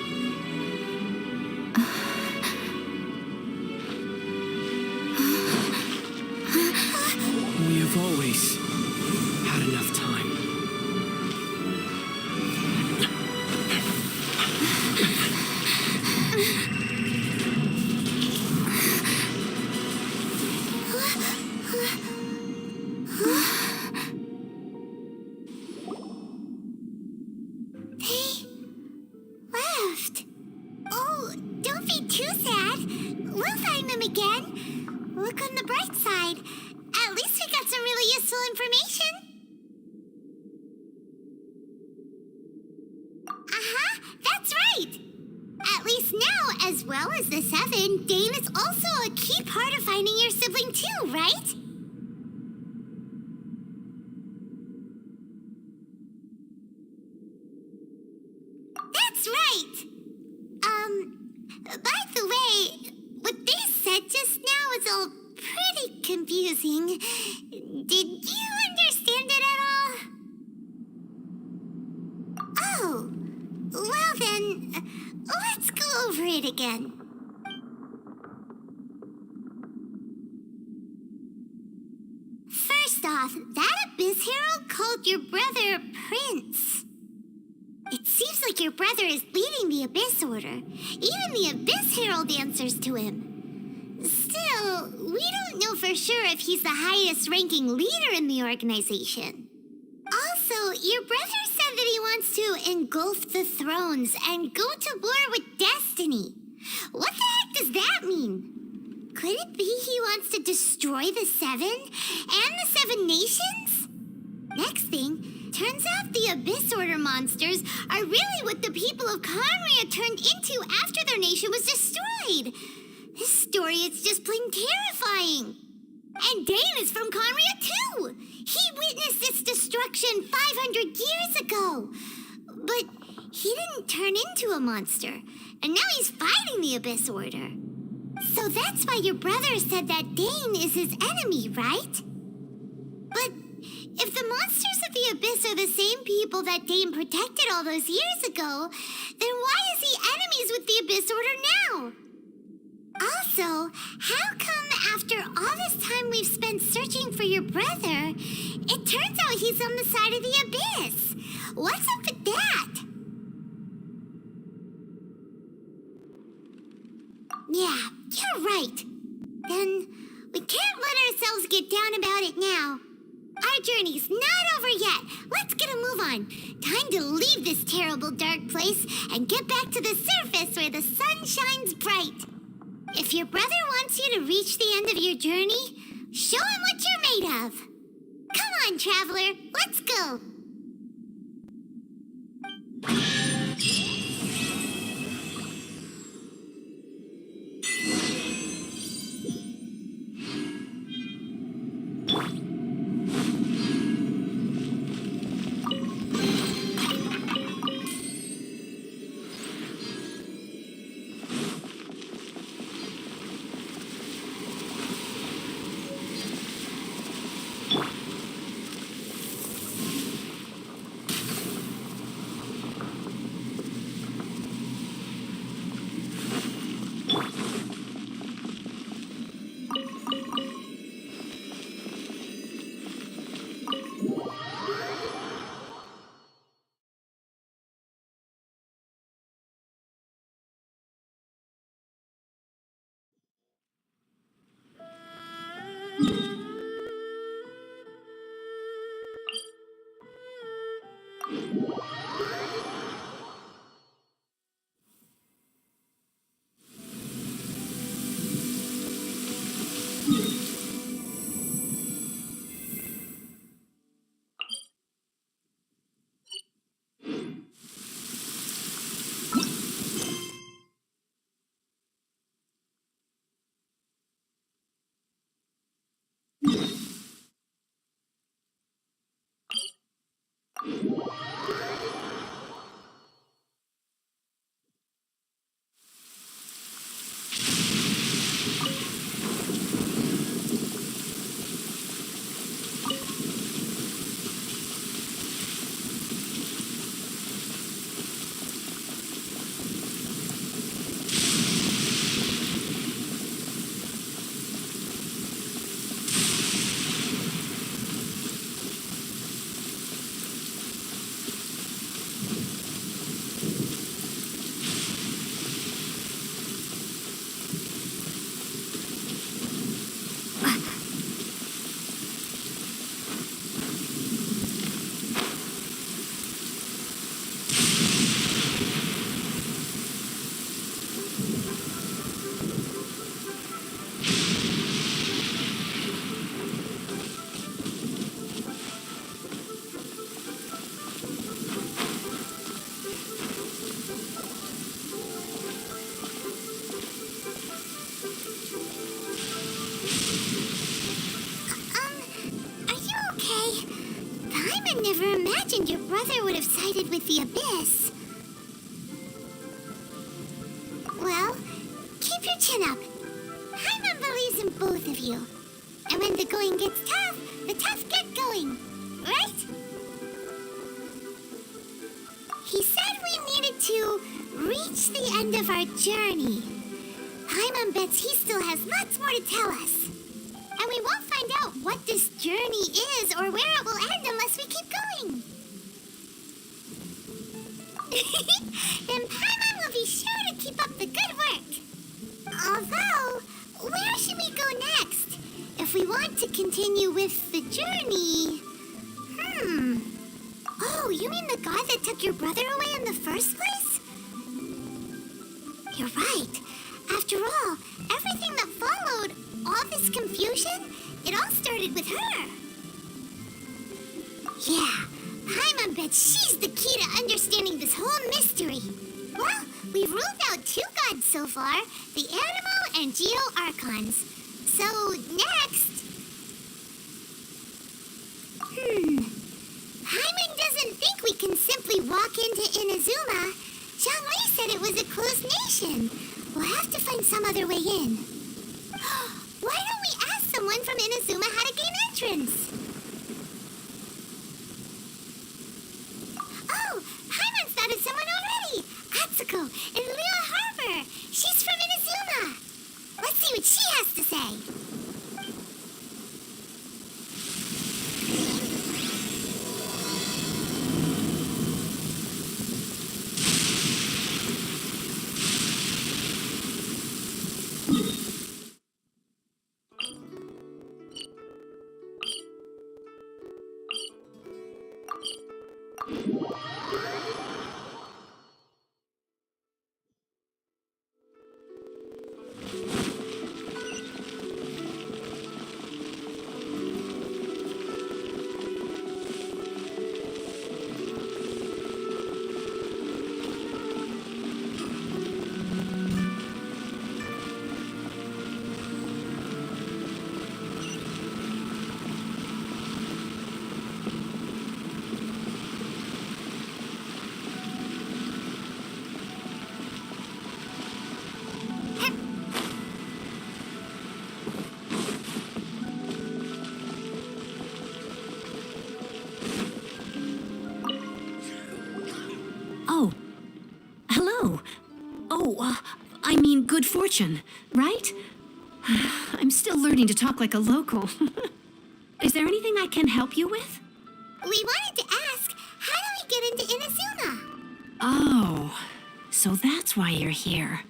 We have always had enough time. Left. Oh, don't be too sad. We'll find them again. Look on the bright side. At least we got some really useful information. Uh-huh, that's right. At least now, as well as the Seven, Dane is also a key part of finding your sibling too, right? That's right. By the way, what they said just now is all pretty confusing. Did you understand it at all? Oh, well then, let's go over it again. First off, that Abyss Herald called your brother prince. It seems like your brother is leading the Abyss Order. Even the Abyss Herald answers to him. Still, we don't know for sure if he's the highest-ranking leader in the organization. Also, your brother said that he wants to engulf the thrones and go to war with Destiny. What the heck does that mean? Could it be he wants to destroy the Seven and the Seven Nations? Next thing, turns out the Abyss Order monsters are really what the people of Conria turned into after their nation was destroyed. This story is just plain terrifying. And Dane is from Conria too. He witnessed its destruction 500 years ago. But he didn't turn into a monster. And now he's fighting the Abyss Order. So that's why your brother said that Dane is his enemy, right? But if the monsters of the Abyss are the same people that Dane protected all those years ago, then why is he enemies with the Abyss Order now? Also, how come after all this time we've spent searching for your brother, it turns out he's on the side of the Abyss? What's up with that? Yeah, you're right. Then we can't let ourselves get down about it now. Our journey's not over yet. Let's get a move on. Time to leave this terrible dark place and get back to the surface where the sun shines bright. If your brother wants you to reach the end of your journey, show him what you're made of. Come on, traveler, let's go. Your brother would have sided with the Abyss. Well, keep your chin up. Paimon believes in both of you. And when the going gets tough, the tough get going. Right? He said we needed to reach the end of our journey. Paimon bets he still has lots more to tell us. And we won't find out what this journey is or where it will end unless we keep going. Then Paimon will be sure to keep up the good work. Although, where should we go next? If we want to continue with the journey... Oh, you mean the god that took your brother away in the first place? You're right. After all, everything that followed, all this confusion, it all started with her. Yeah, Paimon bets she's the key to understanding this whole mystery. Well, we've ruled out 2 gods so far, the Animo and Geo Archons. So, next... Paimon doesn't think we can simply walk into Inazuma. Zhongli said it was a closed nation. We'll have to find some other way in. Why don't we ask someone from Inazuma how to gain entrance? Oh, Paimon's thought of someone already. Atsuko in Liyue Harbor. She's from Inazuma. Let's see what she has to say. Oh. Hello. Oh, I mean good fortune, right? I'm still learning to talk like a local. Is there anything I can help you with? We wanted to ask, how do we get into Inazuma? Oh, so that's why you're here.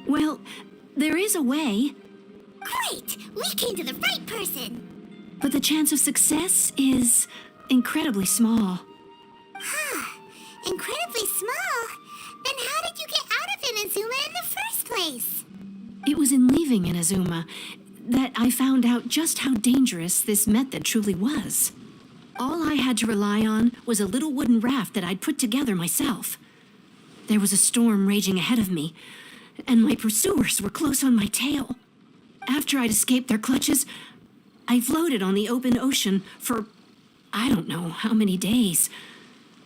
Well, there is a way, Great! We came to the right person! but the chance of success is incredibly small. Incredibly small? Then how did you get out of Inazuma in the first place? It was in leaving Inazuma that I found out just how dangerous this method truly was. All I had to rely on was a little wooden raft that I'd put together myself. There was a storm raging ahead of me, and my pursuers were close on my tail. After I'd escaped their clutches, I floated on the open ocean for I don't know how many days.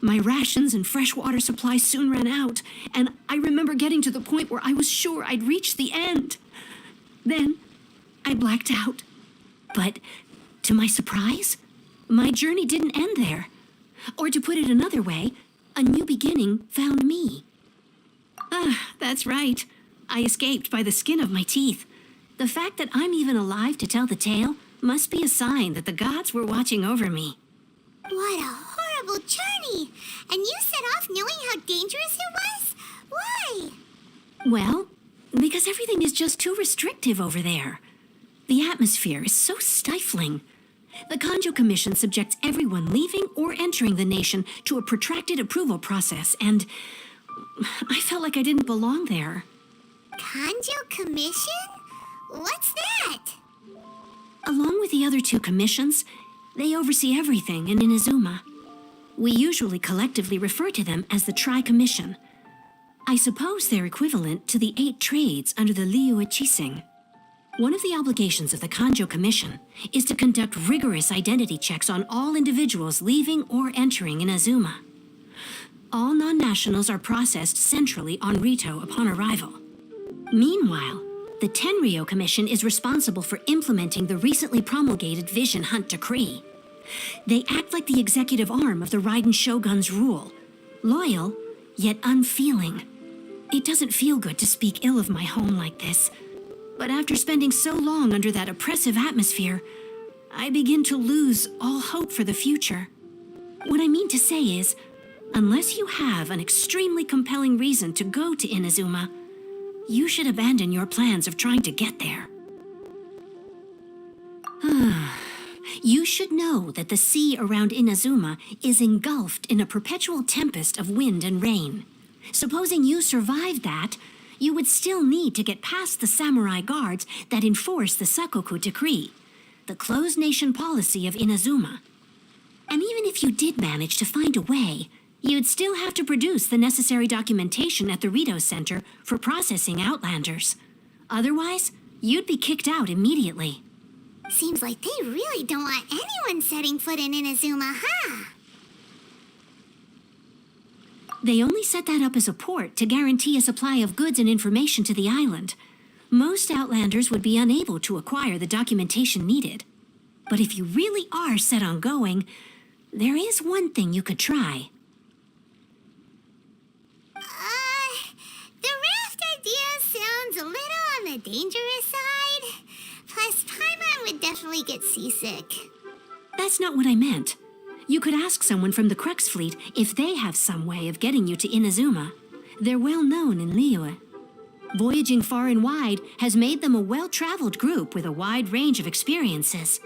My rations and freshwater supply soon ran out, and I remember getting to the point where I was sure I'd reached the end. Then, I blacked out. But, to my surprise, my journey didn't end there. Or to put it another way, a new beginning found me. That's right. I escaped by the skin of my teeth. The fact that I'm even alive to tell the tale must be a sign that the gods were watching over me. What a horrible journey! And you set off knowing how dangerous it was? Why? Well, because everything is just too restrictive over there. The atmosphere is so stifling. The Kanjo Commission subjects everyone leaving or entering the nation to a protracted approval process, and I felt like I didn't belong there. Kanjo Commission? What's that? Along with the other 2 commissions, they oversee everything in Inazuma. We usually collectively refer to them as the Tri-Commission. I suppose they're equivalent to the 8 trades under the Liyue Chising. One of the obligations of the Kanjo Commission is to conduct rigorous identity checks on all individuals leaving or entering Inazuma. All non-nationals are processed centrally on Rito upon arrival. Meanwhile, the Tenryo Commission is responsible for implementing the recently promulgated Vision Hunt Decree. They act like the executive arm of the Raiden Shogun's rule, loyal, yet unfeeling. It doesn't feel good to speak ill of my home like this, but after spending so long under that oppressive atmosphere, I begin to lose all hope for the future. What I mean to say is, Unless you have an extremely compelling reason to go to Inazuma, you should abandon your plans of trying to get there. You should know that the sea around Inazuma is engulfed in a perpetual tempest of wind and rain. Supposing you survived that, you would still need to get past the samurai guards that enforce the Sakoku Decree, the closed nation policy of Inazuma. And even if you did manage to find a way, you'd still have to produce the necessary documentation at the Rito Center for processing Outlanders. Otherwise, you'd be kicked out immediately. Seems like they really don't want anyone setting foot in Inazuma, huh? They only set that up as a port to guarantee a supply of goods and information to the island. Most Outlanders would be unable to acquire the documentation needed. But if you really are set on going, there is one thing you could try. The raft idea sounds a little on the dangerous side. Plus, Paimon would definitely get seasick. That's not what I meant. You could ask someone from the Crux fleet if they have some way of getting you to Inazuma. They're well known in Liyue. Voyaging far and wide has made them a well-traveled group with a wide range of experiences.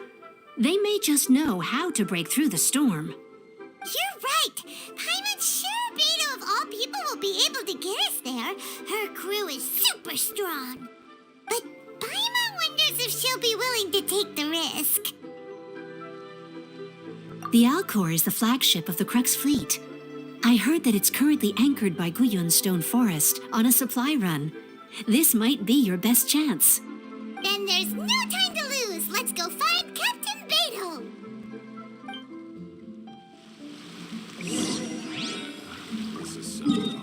They may just know how to break through the storm. You're right. Paimon sure Beto of all people will be able to get us there. Her crew is super strong. But Paimon wonders if she'll be willing to take the risk. The Alcor is the flagship of the Crux fleet. I heard that it's currently anchored by Guyun's Stone Forest on a supply run. This might be your best chance. Then there's no time to lose. Let's go find Captain Beto. This is so dull.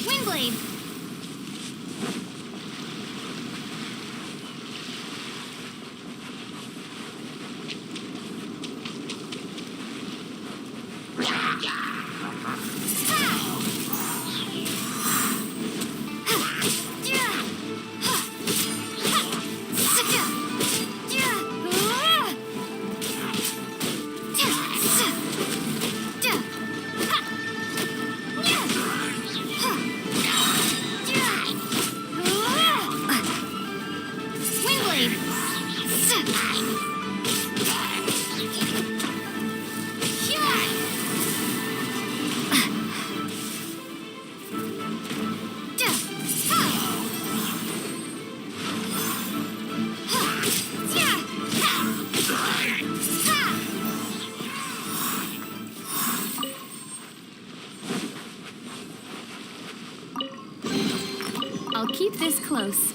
Windblade! I'll keep this close.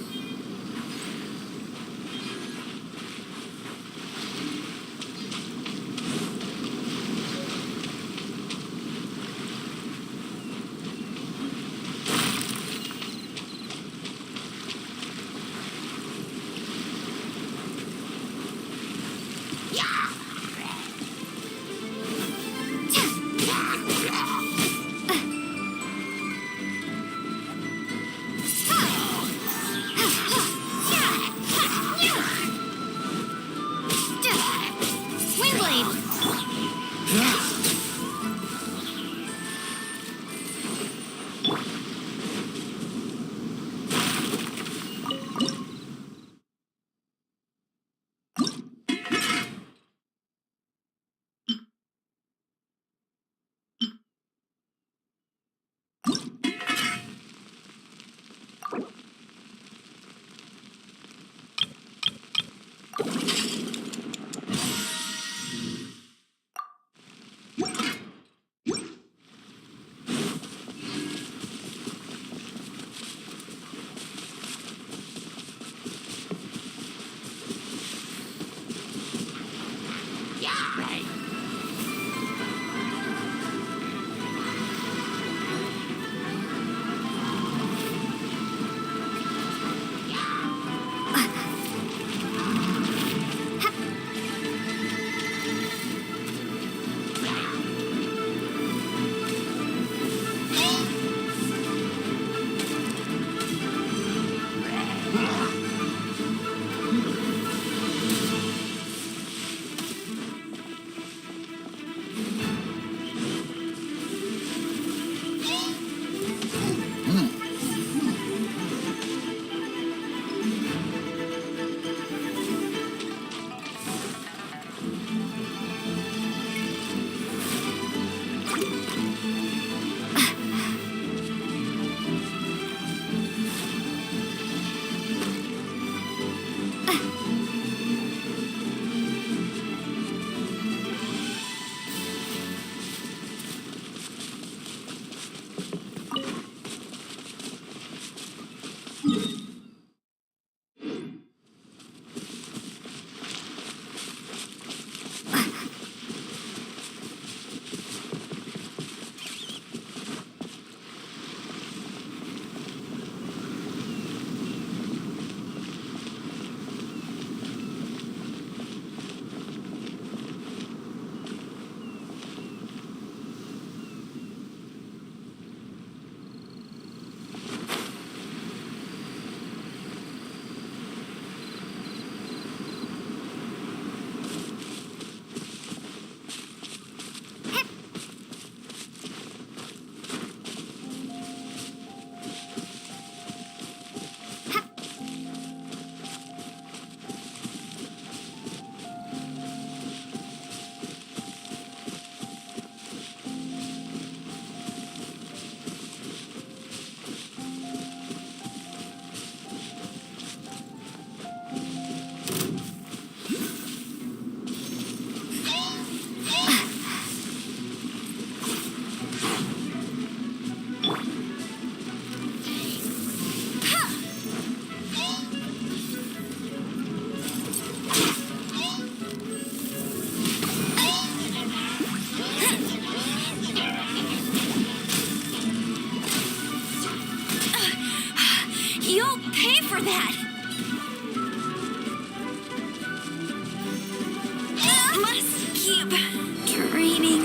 Draining.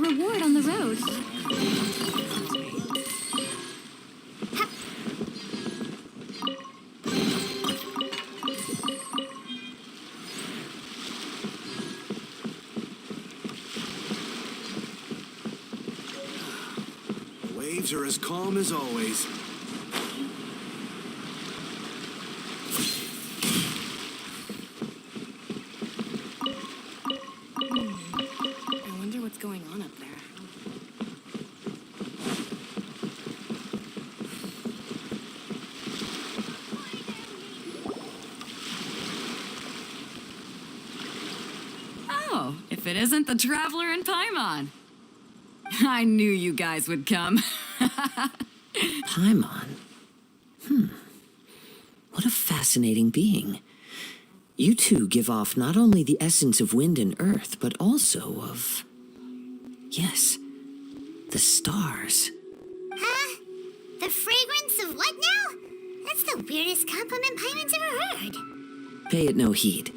Reward on the road. The waves are as calm as always. I wonder what's going on up there. Oh, if it isn't the Traveler in Paimon. I knew you guys would come. Paimon? What a fascinating being. You two give off not only the essence of wind and earth, but also of... yes, the stars. Huh? the weirdest compliment Paimon's ever heard. Pay it no heed.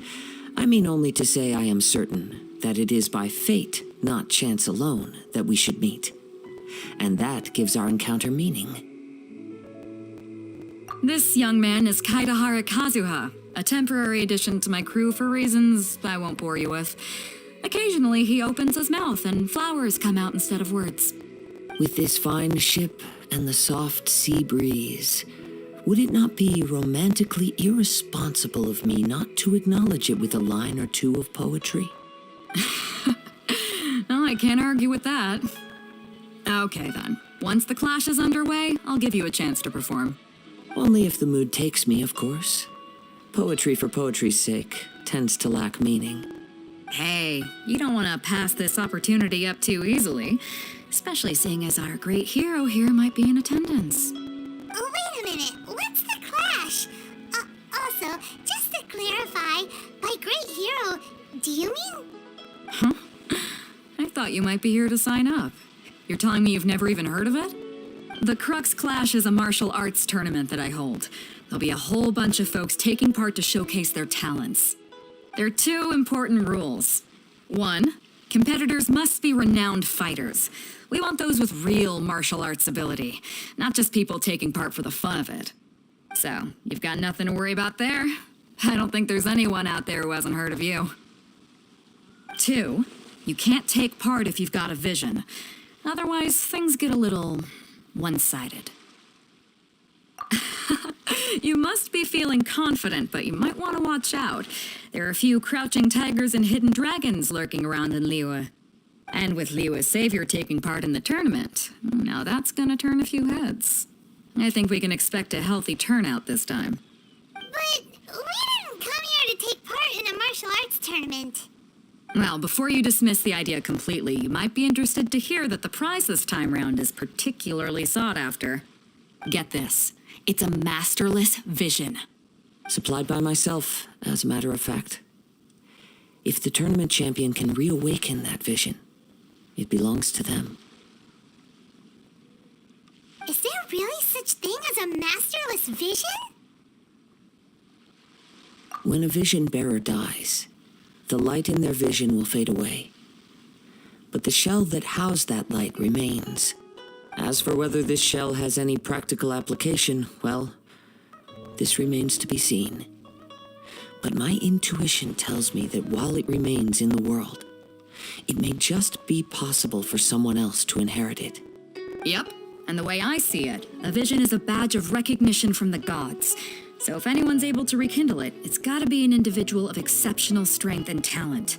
I mean only to say I am certain that it is by fate, not chance alone, that we should meet. And that gives our encounter meaning. This young man is Kaidahara Kazuha, a temporary addition to my crew for reasons I won't bore you with. Occasionally, he opens his mouth and flowers come out instead of words. With this fine ship and the soft sea breeze, would it not be romantically irresponsible of me not to acknowledge it with a line or two of poetry? Oh, I can't argue with that. Okay, then. Once the clash is underway, I'll give you a chance to perform. Only if the mood takes me, of course. Poetry for poetry's sake tends to lack meaning. Hey, you don't want to pass this opportunity up too easily, especially seeing as our great hero here might be in attendance. Oh, wait a minute. What's the clash? Also, just to clarify, by great hero, do you mean? I thought you might be here to sign up. You're telling me you've never even heard of it? The Crux Clash is a martial arts tournament that I hold. There'll be a whole bunch of folks taking part to showcase their talents. There are 2 important rules. 1, competitors must be renowned fighters. We want those with real martial arts ability, not just people taking part for the fun of it. So, you've got nothing to worry about there. I don't think there's anyone out there who hasn't heard of you. 2, you can't take part if you've got a vision. Otherwise, things get a little one-sided. You must be feeling confident, but you might want to watch out. There are a few crouching tigers and hidden dragons lurking around in Liyue. And with Liyue's savior taking part in the tournament, now that's gonna turn a few heads. I think we can expect a healthy turnout this time. But we didn't come here to take part in a martial arts tournament. Well, before you dismiss the idea completely, you might be interested to hear that the prize this time round is particularly sought after. Get this. It's a masterless vision. Supplied by myself, as a matter of fact. If the tournament champion can reawaken that vision, it belongs to them. Is there really such thing as a masterless vision? When a vision bearer dies, the light in their vision will fade away. But the shell that housed that light remains. As for whether this shell has any practical application, well, this remains to be seen. But my intuition tells me that while it remains in the world, it may just be possible for someone else to inherit it. Yep, and the way I see it, a vision is a badge of recognition from the gods. So if anyone's able to rekindle it, it's gotta be an individual of exceptional strength and talent.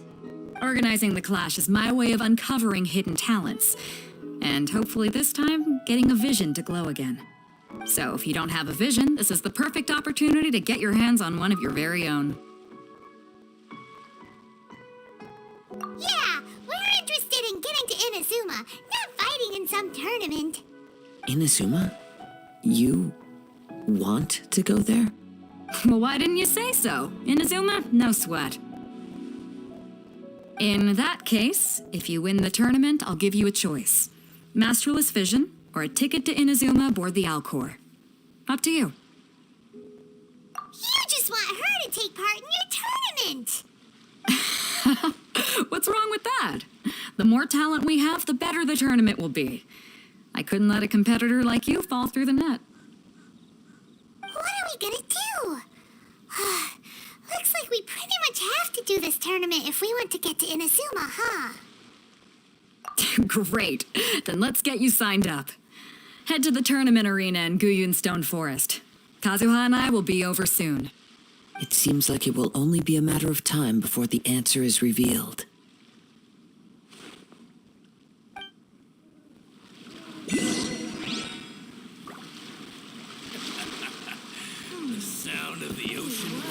Organizing the clash is my way of uncovering hidden talents. And hopefully this time, getting a vision to glow again. So if you don't have a vision, this is the perfect opportunity to get your hands on one of your very own. Yeah, we're interested in getting to Inazuma, not fighting in some tournament. Inazuma? You want to go there? Well, why didn't you say so? Inazuma? No sweat. In that case, if you win the tournament, I'll give you a choice. Masterless Vision, or a ticket to Inazuma aboard the Alcor. Up to you. You just want her to take part in your tournament. What's wrong with that? The more talent we have, the better the tournament will be. I couldn't let a competitor like you fall through the net. What are we gonna do? Looks like we pretty much have to do this tournament if we want to get to Inazuma, huh? Great. Then let's get you signed up. Head to the tournament arena in Guyun Stone Forest. Kazuha and I will be over soon. It seems like it will only be a matter of time before the answer is revealed. The sound of the ocean.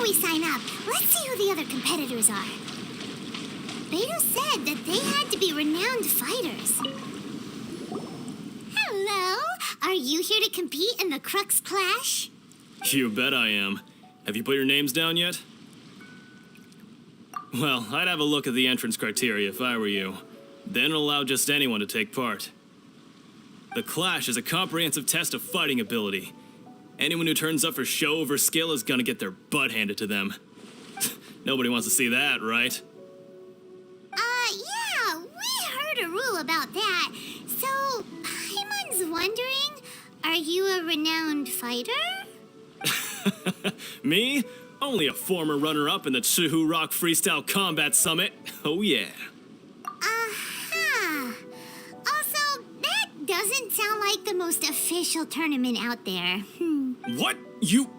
we sign up, let's see who the other competitors are. Beto said that they had to be renowned fighters. Hello, are you here to compete in the Crux Clash? You bet I am. Have you put your names down yet? Well, I'd have a look at the entrance criteria if I were you. Then allow just anyone to take part. The Clash is a comprehensive test of fighting ability. Anyone who turns up for show over skill is gonna get their butt handed to them. Nobody wants to see that, right? Yeah, we heard a rule about that. So, Paimon's wondering, are you a renowned fighter? Me? Only a former runner-up in the Chihu Rock Freestyle Combat Summit. Oh yeah. Aha. Also, that doesn't sound like the most official tournament out there. What? You...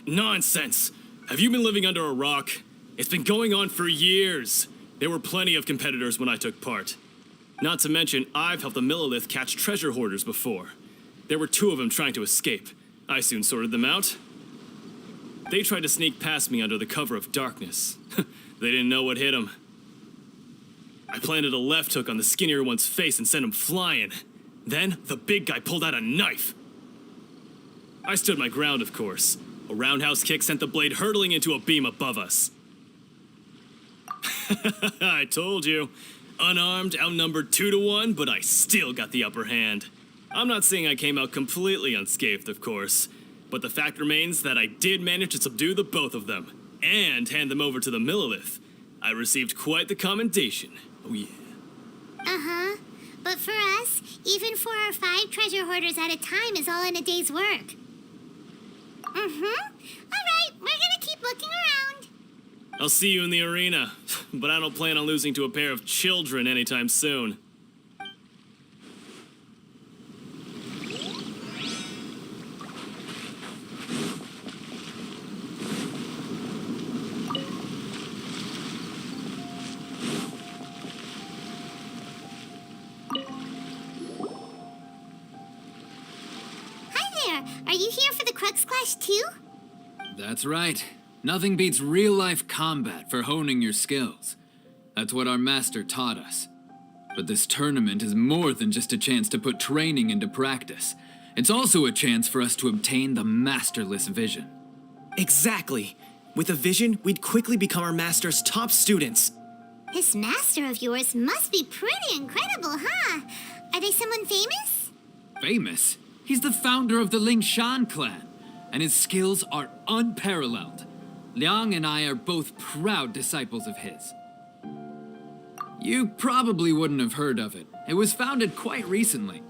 Nonsense. Have you been living under a rock? It's been going on for years. There were plenty of competitors when I took part. Not to mention, I've helped the Millilith catch treasure hoarders before. There were 2 of them trying to escape. I soon sorted them out. They tried to sneak past me under the cover of darkness. They didn't know what hit them. I planted a left hook on the skinnier one's face and sent him flying. Then, the big guy pulled out a knife. I stood my ground, of course. A roundhouse kick sent the blade hurtling into a beam above us. I told you. Unarmed, outnumbered 2 to 1, but I still got the upper hand. I'm not saying I came out completely unscathed, of course, but the fact remains that I did manage to subdue the both of them, and hand them over to the Millilith. I received quite the commendation. Oh yeah. Uh-huh. But for us, even 4 or 5 treasure hoarders at a time is all in a day's work. Mm-hmm. All right, we're gonna keep looking around. I'll see you in the arena, but I don't plan on losing to a pair of children anytime soon. Are you here for the Crux Clash too? That's right. Nothing beats real-life combat for honing your skills. That's what our master taught us. But this tournament is more than just a chance to put training into practice. It's also a chance for us to obtain the masterless vision. Exactly. With a vision, we'd quickly become our master's top students. This master of yours must be pretty incredible, huh? Are they someone famous? Famous? He's the founder of the Lingshan clan, and his skills are unparalleled. Liang and I are both proud disciples of his. You probably wouldn't have heard of it. It was founded quite recently.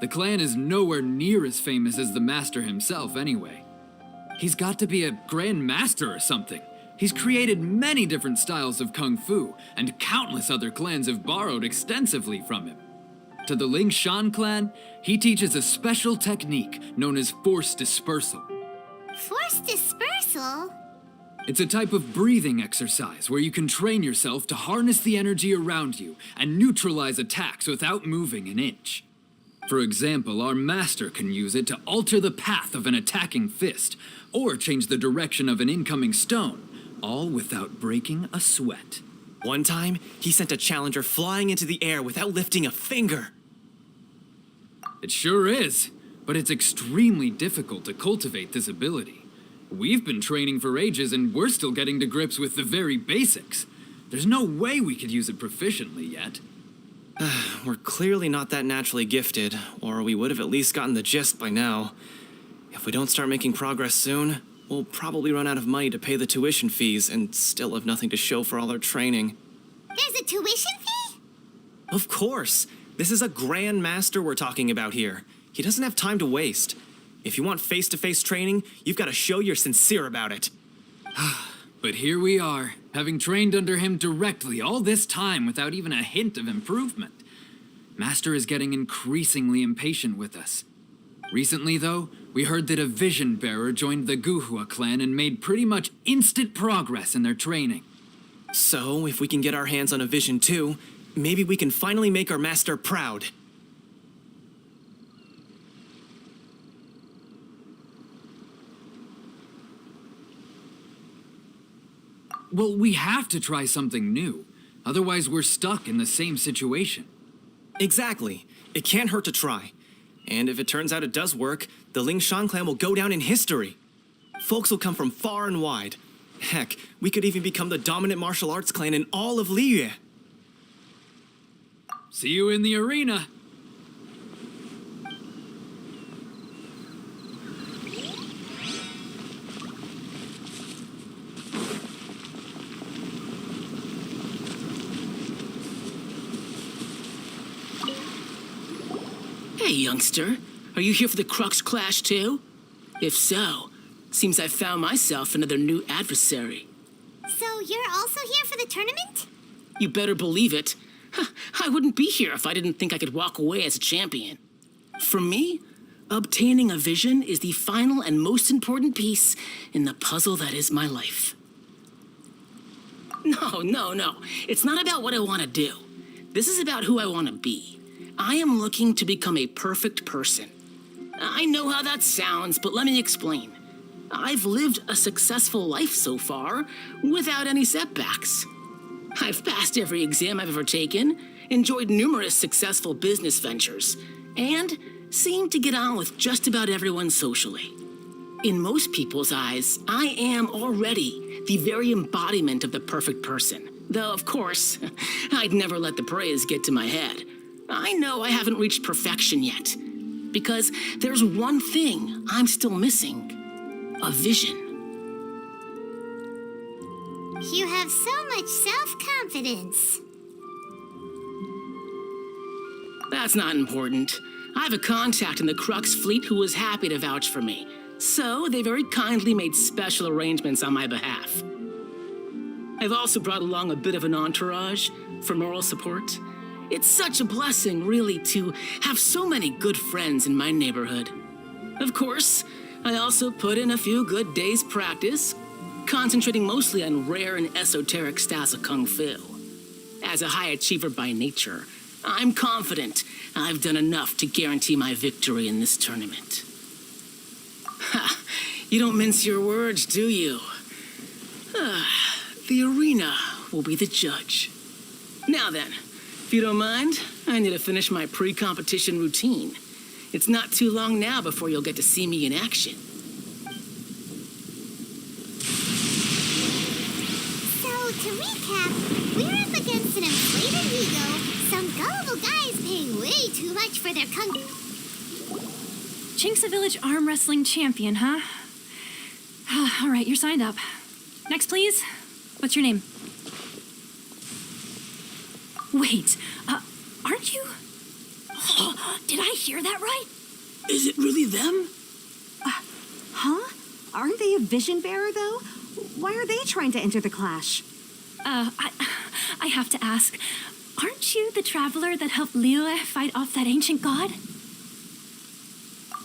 The clan is nowhere near as famous as the master himself anyway. He's got to be a grand master or something. He's created many different styles of kung fu, and countless other clans have borrowed extensively from him. To the Lingshan clan, he teaches a special technique known as force dispersal. Force dispersal? It's a type of breathing exercise where you can train yourself to harness the energy around you and neutralize attacks without moving an inch. For example, our master can use it to alter the path of an attacking fist, or change the direction of an incoming stone, all without breaking a sweat. One time, he sent a challenger flying into the air without lifting a finger. It sure is, but it's extremely difficult to cultivate this ability. We've been training for ages and we're still getting to grips with the very basics. There's no way we could use it proficiently yet. We're clearly not that naturally gifted, or we would have at least gotten the gist by now. If we don't start making progress soon, we'll probably run out of money to pay the tuition fees and still have nothing to show for all our training. There's a tuition fee? Of course. This is a grand master we're talking about here. He doesn't have time to waste. If you want face-to-face training, you've got to show you're sincere about it. But here we are, having trained under him directly all this time without even a hint of improvement. Master is getting increasingly impatient with us. Recently, though, we heard that a vision bearer joined the Guhua clan and made pretty much instant progress in their training. So, if we can get our hands on a vision too, maybe we can finally make our master proud. Well, we have to try something new. Otherwise, we're stuck in the same situation. Exactly. It can't hurt to try. And if it turns out it does work, the Ling Shan clan will go down in history. Folks will come from far and wide. Heck, we could even become the dominant martial arts clan in all of Liyue. See you in the arena. Hey, youngster. Are you here for the Crux Clash too? If so, seems I found myself another new adversary. So you're also here for the tournament? You better believe it. I wouldn't be here if I didn't think I could walk away as a champion. For me, obtaining a vision is the final and most important piece in the puzzle that is my life. No. It's not about what I want to do. This is about who I want to be. I am looking to become a perfect person. I know how that sounds, but let me explain. I've lived a successful life so far without any setbacks. I've passed every exam I've ever taken, enjoyed numerous successful business ventures, and seemed to get on with just about everyone socially. In most people's eyes, I am already the very embodiment of the perfect person. Though, of course, I'd never let the praise get to my head. I know I haven't reached perfection yet, because there's one thing I'm still missing. A vision. You have so much self-confidence. That's not important. I have a contact in the Crux fleet who was happy to vouch for me, so they very kindly made special arrangements on my behalf. I've also brought along a bit of an entourage for moral support. It's such a blessing, really, to have so many good friends in my neighborhood. Of course, I also put in a few good days' practice, concentrating mostly on rare and esoteric styles of Kung Fu. As a high achiever by nature, I'm confident I've done enough to guarantee my victory in this tournament. Ha! You don't mince your words, do you? The arena will be the judge. Now then, if you don't mind, I need to finish my pre-competition routine. It's not too long now before you'll get to see me in action. So, to recap, we're up against an inflated ego, some gullible guys paying way too much for their kung... Chinksa Village arm wrestling champion, huh? All right, you're signed up. Next, please. What's your name? Wait, aren't you? Oh, did I hear that right? Is it really them? Huh? Aren't they a vision bearer, though? Why are they trying to enter the clash? I have to ask, aren't you the traveler that helped Liyue fight off that ancient god?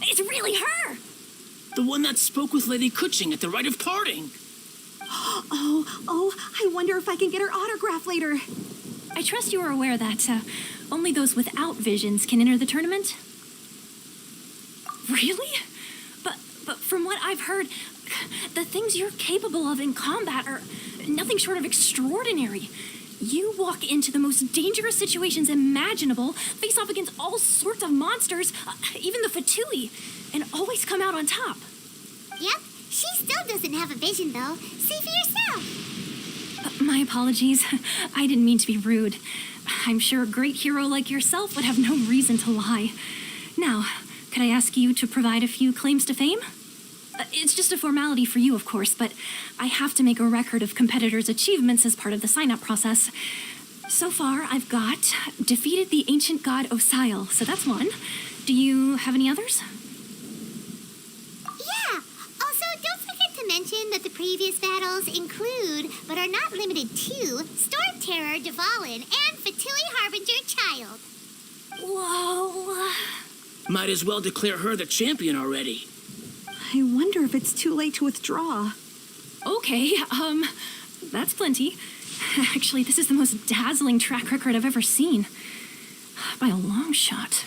It's really her! The one that spoke with Lady Kuching at the rite of parting. Oh, I wonder if I can get her autograph later. I trust you are aware that only those without visions can enter the tournament? Really? But from what I've heard, the things you're capable of in combat are nothing short of extraordinary. You walk into the most dangerous situations imaginable, face off against all sorts of monsters, even the Fatui, and always come out on top. Yep, she still doesn't have a vision, though. See for yourself. My apologies. I didn't mean to be rude. I'm sure a great hero like yourself would have no reason to lie. Now, could I ask you to provide a few claims to fame? It's just a formality for you, of course, but I have to make a record of competitors' achievements as part of the sign-up process. So far, I've got defeated the ancient god Osile, so that's one. Do you have any others? Yeah. Also, don't forget to mention that the previous battles include, but are not limited to, Storm Terror Dvalin and Fatui Harbinger Child. Whoa. Might as well declare her the champion already. I wonder if it's too late to withdraw. Okay, that's plenty. Actually, this is the most dazzling track record I've ever seen. By a long shot.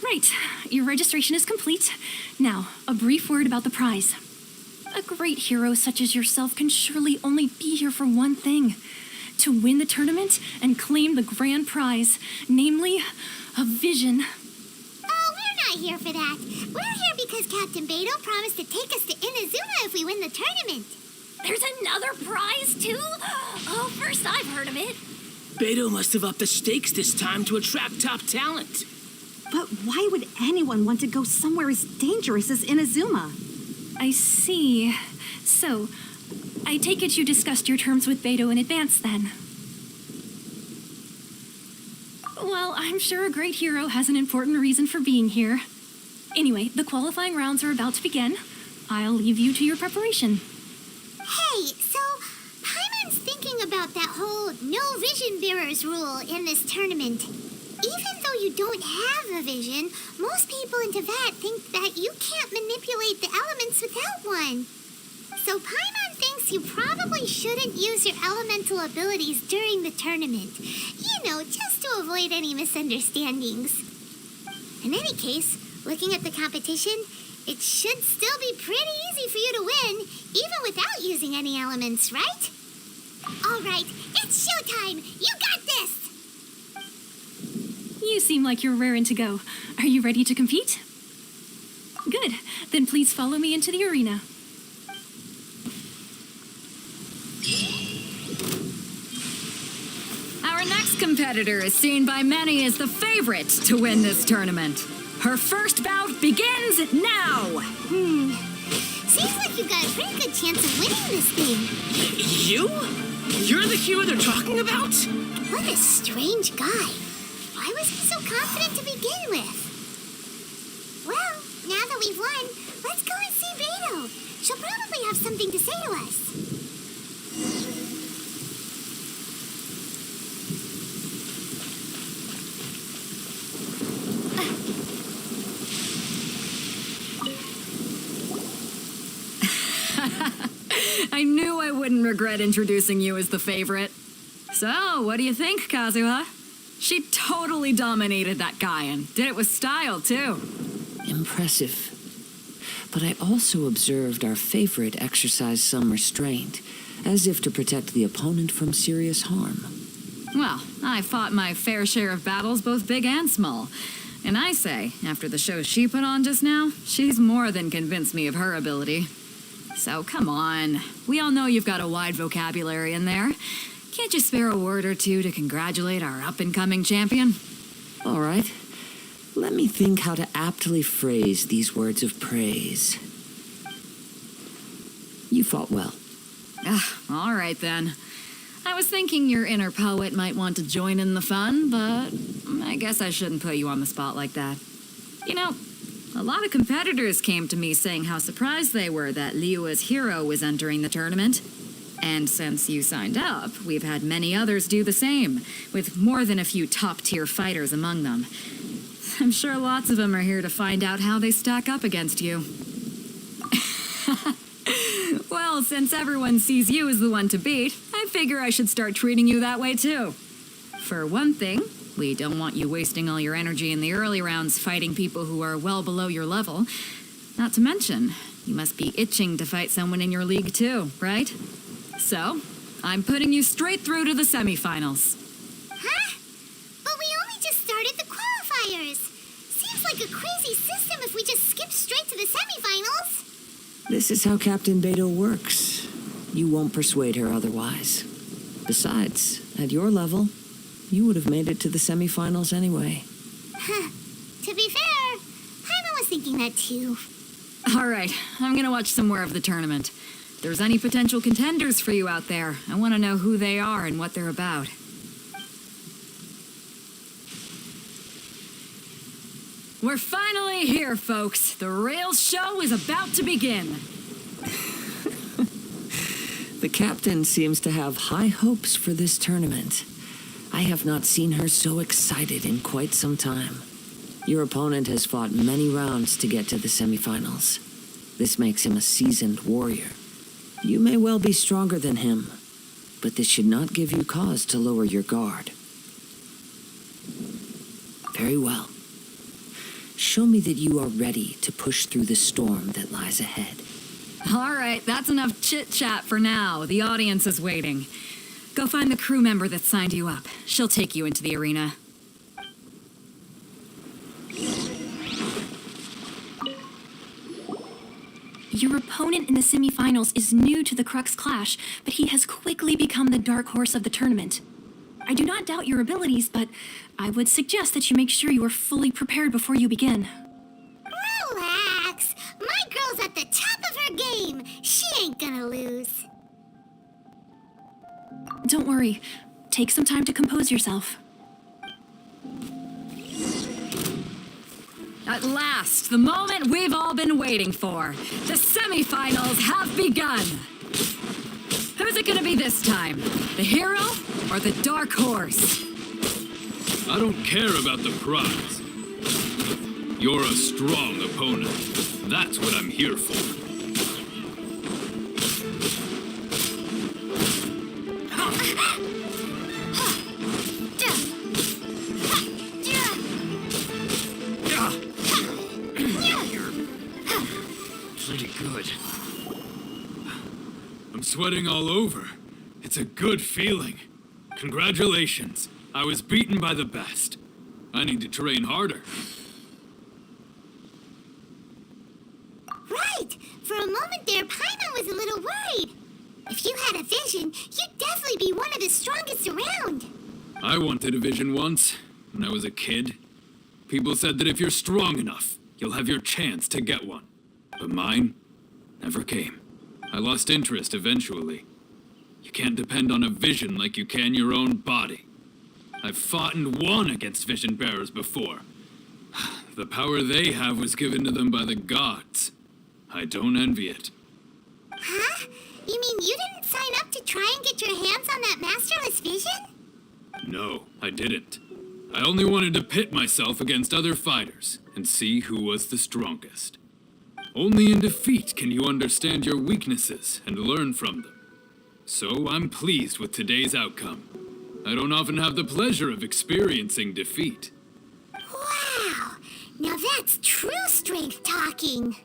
Right, your registration is complete. Now, a brief word about the prize. A great hero such as yourself can surely only be here for one thing. To win the tournament and claim the grand prize, namely, a vision. Oh, we're not here for that. We're here because Captain Beto promised to take us to Inazuma if we win the tournament. There's another prize, too? Oh, first I've heard of it. Beto must have upped the stakes this time to attract top talent. But why would anyone want to go somewhere as dangerous as Inazuma? I see. So, I take it you discussed your terms with Beto in advance, then? Well, I'm sure a great hero has an important reason for being here. Anyway, the qualifying rounds are about to begin. I'll leave you to your preparation. Hey, so Paimon's thinking about that whole no vision bearers rule in this tournament. Even though you don't have a vision, most people in Teyvat think that you can't manipulate the elements without one. So Paimon thinks you probably shouldn't use your elemental abilities during the tournament. You know, just to avoid any misunderstandings. In any case, looking at the competition, it should still be pretty easy for you to win, even without using any elements, right? All right, it's showtime! You got this! You seem like you're raring to go. Are you ready to compete? Good. Then please follow me into the arena. Our next competitor is seen by many as the favorite to win this tournament. Her first bout begins now! Seems like you've got a pretty good chance of winning this thing. You? You're the hero they're talking about? What a strange guy. Why was he so confident to begin with? Well, now that we've won, let's go and see Beto. She'll probably have something to say to us. I knew I wouldn't regret introducing you as the favorite. So, what do you think, Kazuha? She totally dominated that guy and did it with style, too. Impressive. But I also observed our favorite exercise some restraint, as if to protect the opponent from serious harm. Well, I fought my fair share of battles, both big and small. And I say, after the show she put on just now, she's more than convinced me of her ability. So come on. We all know you've got a wide vocabulary in there. Can't you spare a word or two to congratulate our up-and-coming champion? All right. Let me think how to aptly phrase these words of praise. You fought well. All right, then. I was thinking your inner poet might want to join in the fun, but I guess I shouldn't put you on the spot like that. You know, a lot of competitors came to me saying how surprised they were that Liyue's hero was entering the tournament. And since you signed up, we've had many others do the same, with more than a few top-tier fighters among them. I'm sure lots of them are here to find out how they stack up against you. Well, since everyone sees you as the one to beat, I figure I should start treating you that way too. For one thing, we don't want you wasting all your energy in the early rounds fighting people who are well below your level. Not to mention, you must be itching to fight someone in your league too, right? So, I'm putting you straight through to the semifinals. Huh? But we only just started the qualifiers. Seems like a crazy system if we just skip straight to the semifinals. This is how Captain Beto works. You won't persuade her otherwise. Besides, at your level, you would have made it to the semifinals anyway. Huh. To be fair, Paimon was thinking that too. All right, I'm gonna watch some more of the tournament. If there's any potential contenders for you out there, I want to know who they are and what they're about. We're finally here, folks. The real show is about to begin. The captain seems to have high hopes for this tournament. I have not seen her so excited in quite some time. Your opponent has fought many rounds to get to the semifinals. This makes him a seasoned warrior. You may well be stronger than him, but this should not give you cause to lower your guard. Very well. Show me that you are ready to push through the storm that lies ahead. All right, that's enough chit-chat for now. The audience is waiting. Go find the crew member that signed you up. She'll take you into the arena. Your opponent in the semifinals is new to the Crux Clash, but he has quickly become the dark horse of the tournament. I do not doubt your abilities, but I would suggest that you make sure you are fully prepared before you begin. Relax. My girl's at the top of her game. She ain't gonna lose. Don't worry. Take some time to compose yourself. At last, the moment we've all been waiting for. The semifinals have begun. Who's it gonna be this time? The hero or the dark horse? I don't care about the prize. You're a strong opponent. That's what I'm here for. Pretty good. I'm sweating all over. It's a good feeling. Congratulations. I was beaten by the best. I need to train harder. Right. For a moment there, Paimon was a little worried. If you had a vision, you'd definitely be one of the strongest around. I wanted a vision once, when I was a kid. People said that if you're strong enough, you'll have your chance to get one. But mine never came. I lost interest eventually. You can't depend on a vision like you can your own body. I've fought and won against vision bearers before. The power they have was given to them by the gods. I don't envy it. Huh? You mean you didn't sign up to try and get your hands on that masterless vision? No, I didn't. I only wanted to pit myself against other fighters and see who was the strongest. Only in defeat can you understand your weaknesses and learn from them. So I'm pleased with today's outcome. I don't often have the pleasure of experiencing defeat. Wow! Now that's true strength talking.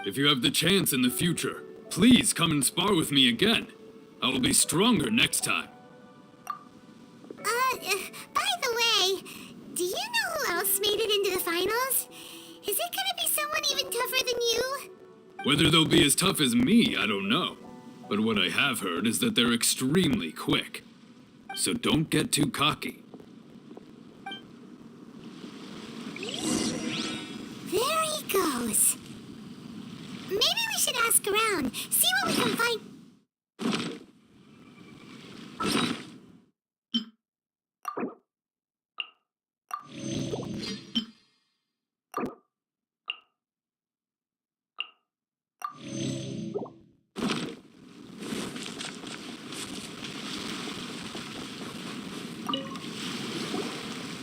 If you have the chance in the future, please come and spar with me again. I will be stronger next time. By the way, do you know who else made it into the finals? Is it gonna be someone even tougher than you? Whether they'll be as tough as me, I don't know. But what I have heard is that they're extremely quick. So don't get too cocky. There he goes. Maybe we should ask around, see what we can find.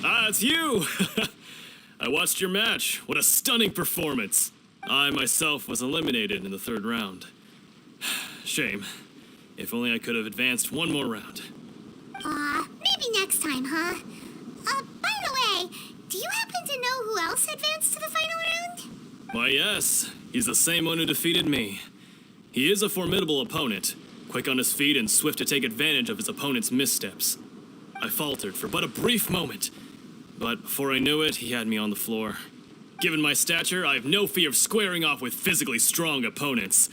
Ah, it's you! I watched your match. What a stunning performance. I myself was eliminated in the third round. Shame. If only I could have advanced one more round. Maybe next time, huh? By the way, do you happen to know who else advanced to the final round? Why, yes. He's the same one who defeated me. He is a formidable opponent, quick on his feet and swift to take advantage of his opponent's missteps. I faltered for but a brief moment, but before I knew it, he had me on the floor. Given my stature, I have no fear of squaring off with physically strong opponents.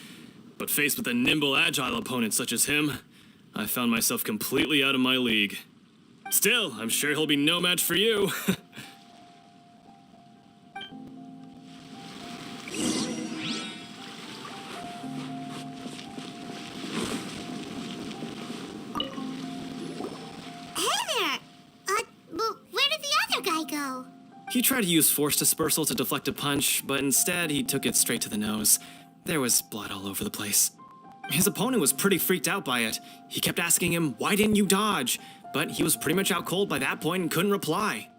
But faced with a nimble, agile opponent such as him, I found myself completely out of my league. Still, I'm sure he'll be no match for you. Go. He tried to use force dispersal to deflect a punch, but instead he took it straight to the nose. There was blood all over the place. His opponent was pretty freaked out by it. He kept asking him, "Why didn't you dodge?" But he was pretty much out cold by that point and couldn't reply.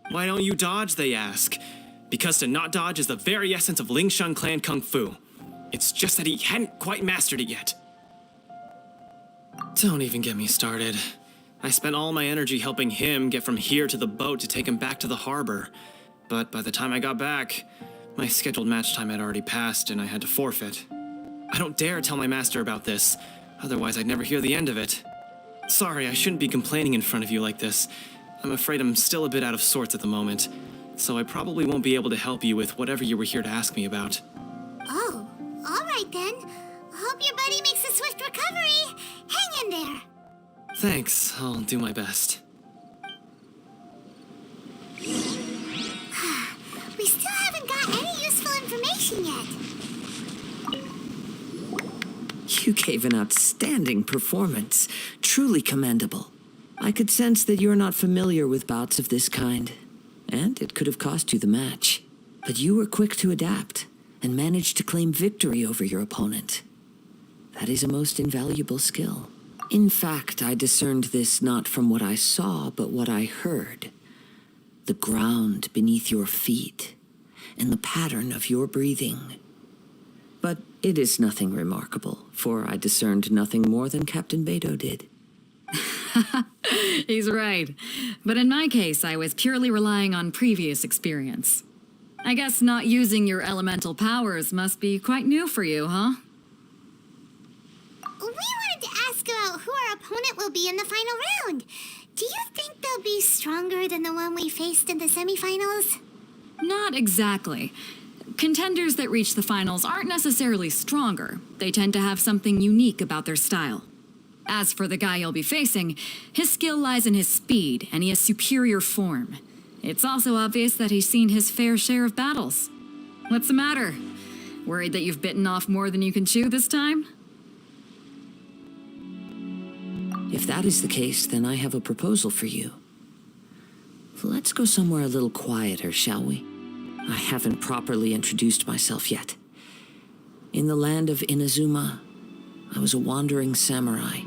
"Why don't you dodge?" they ask. Because to not dodge is the very essence of Lingshan clan kung fu. It's just that he hadn't quite mastered it yet. Don't even get me started. I spent all my energy helping him get from here to the boat to take him back to the harbor. But by the time I got back, my scheduled match time had already passed and I had to forfeit. I don't dare tell my master about this, otherwise I'd never hear the end of it. Sorry, I shouldn't be complaining in front of you like this. I'm afraid I'm still a bit out of sorts at the moment, so I probably won't be able to help you with whatever you were here to ask me about. Oh, all right then. Hope your buddy makes a swift recovery. Hang in there. Thanks, I'll do my best. We still haven't got any useful information yet. You gave an outstanding performance. Truly commendable. I could sense that you're not familiar with bouts of this kind, and it could have cost you the match. But you were quick to adapt and managed to claim victory over your opponent. That is a most invaluable skill. In fact, I discerned this not from what I saw, but what I heard. The ground beneath your feet, and the pattern of your breathing. But it is nothing remarkable, for I discerned nothing more than Captain Beto did. He's right. But in my case, I was purely relying on previous experience. I guess not using your elemental powers must be quite new for you, huh? We wanted to ask about who our opponent will be in the final round. Do you think they'll be stronger than the one we faced in the semifinals? Not exactly. Contenders that reach the finals aren't necessarily stronger. They tend to have something unique about their style. As for the guy you'll be facing, his skill lies in his speed, and he has superior form. It's also obvious that he's seen his fair share of battles. What's the matter? Worried that you've bitten off more than you can chew this time? If that is the case, then I have a proposal for you. Let's go somewhere a little quieter, shall we? I haven't properly introduced myself yet. In the land of Inazuma, I was a wandering samurai.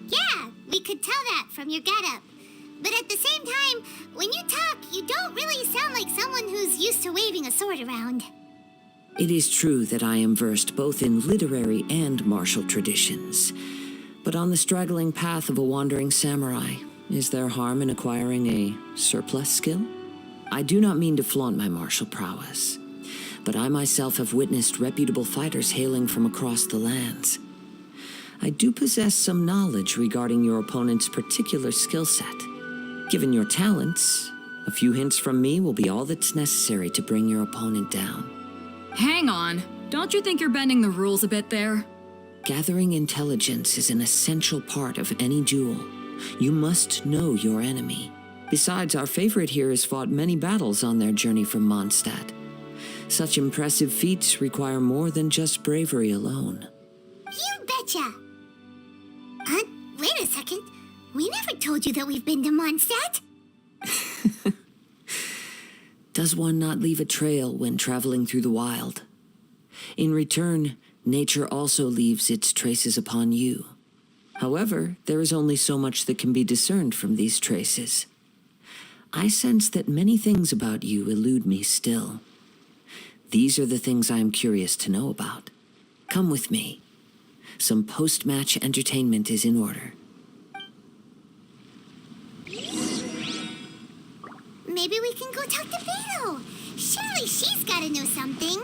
Yeah, we could tell that from your getup. But at the same time, when you talk, you don't really sound like someone who's used to waving a sword around. It is true that I am versed both in literary and martial traditions. But on the straggling path of a wandering samurai, is there harm in acquiring a surplus skill? I do not mean to flaunt my martial prowess, but I myself have witnessed reputable fighters hailing from across the lands. I do possess some knowledge regarding your opponent's particular skill set. Given your talents, a few hints from me will be all that's necessary to bring your opponent down. Hang on. Don't you think you're bending the rules a bit there? Gathering intelligence is an essential part of any duel. You must know your enemy. Besides, our favorite here has fought many battles on their journey from Mondstadt. Such impressive feats require more than just bravery alone. You betcha! Wait a second. We never told you that we've been to Mondstadt. Does one not leave a trail when traveling through the wild? In return, nature also leaves its traces upon you. However, there is only so much that can be discerned from these traces. I sense that many things about you elude me still. These are the things I am curious to know about. Come with me. Some post-match entertainment is in order. Maybe we can go talk to Beto. Surely she's gotta know something.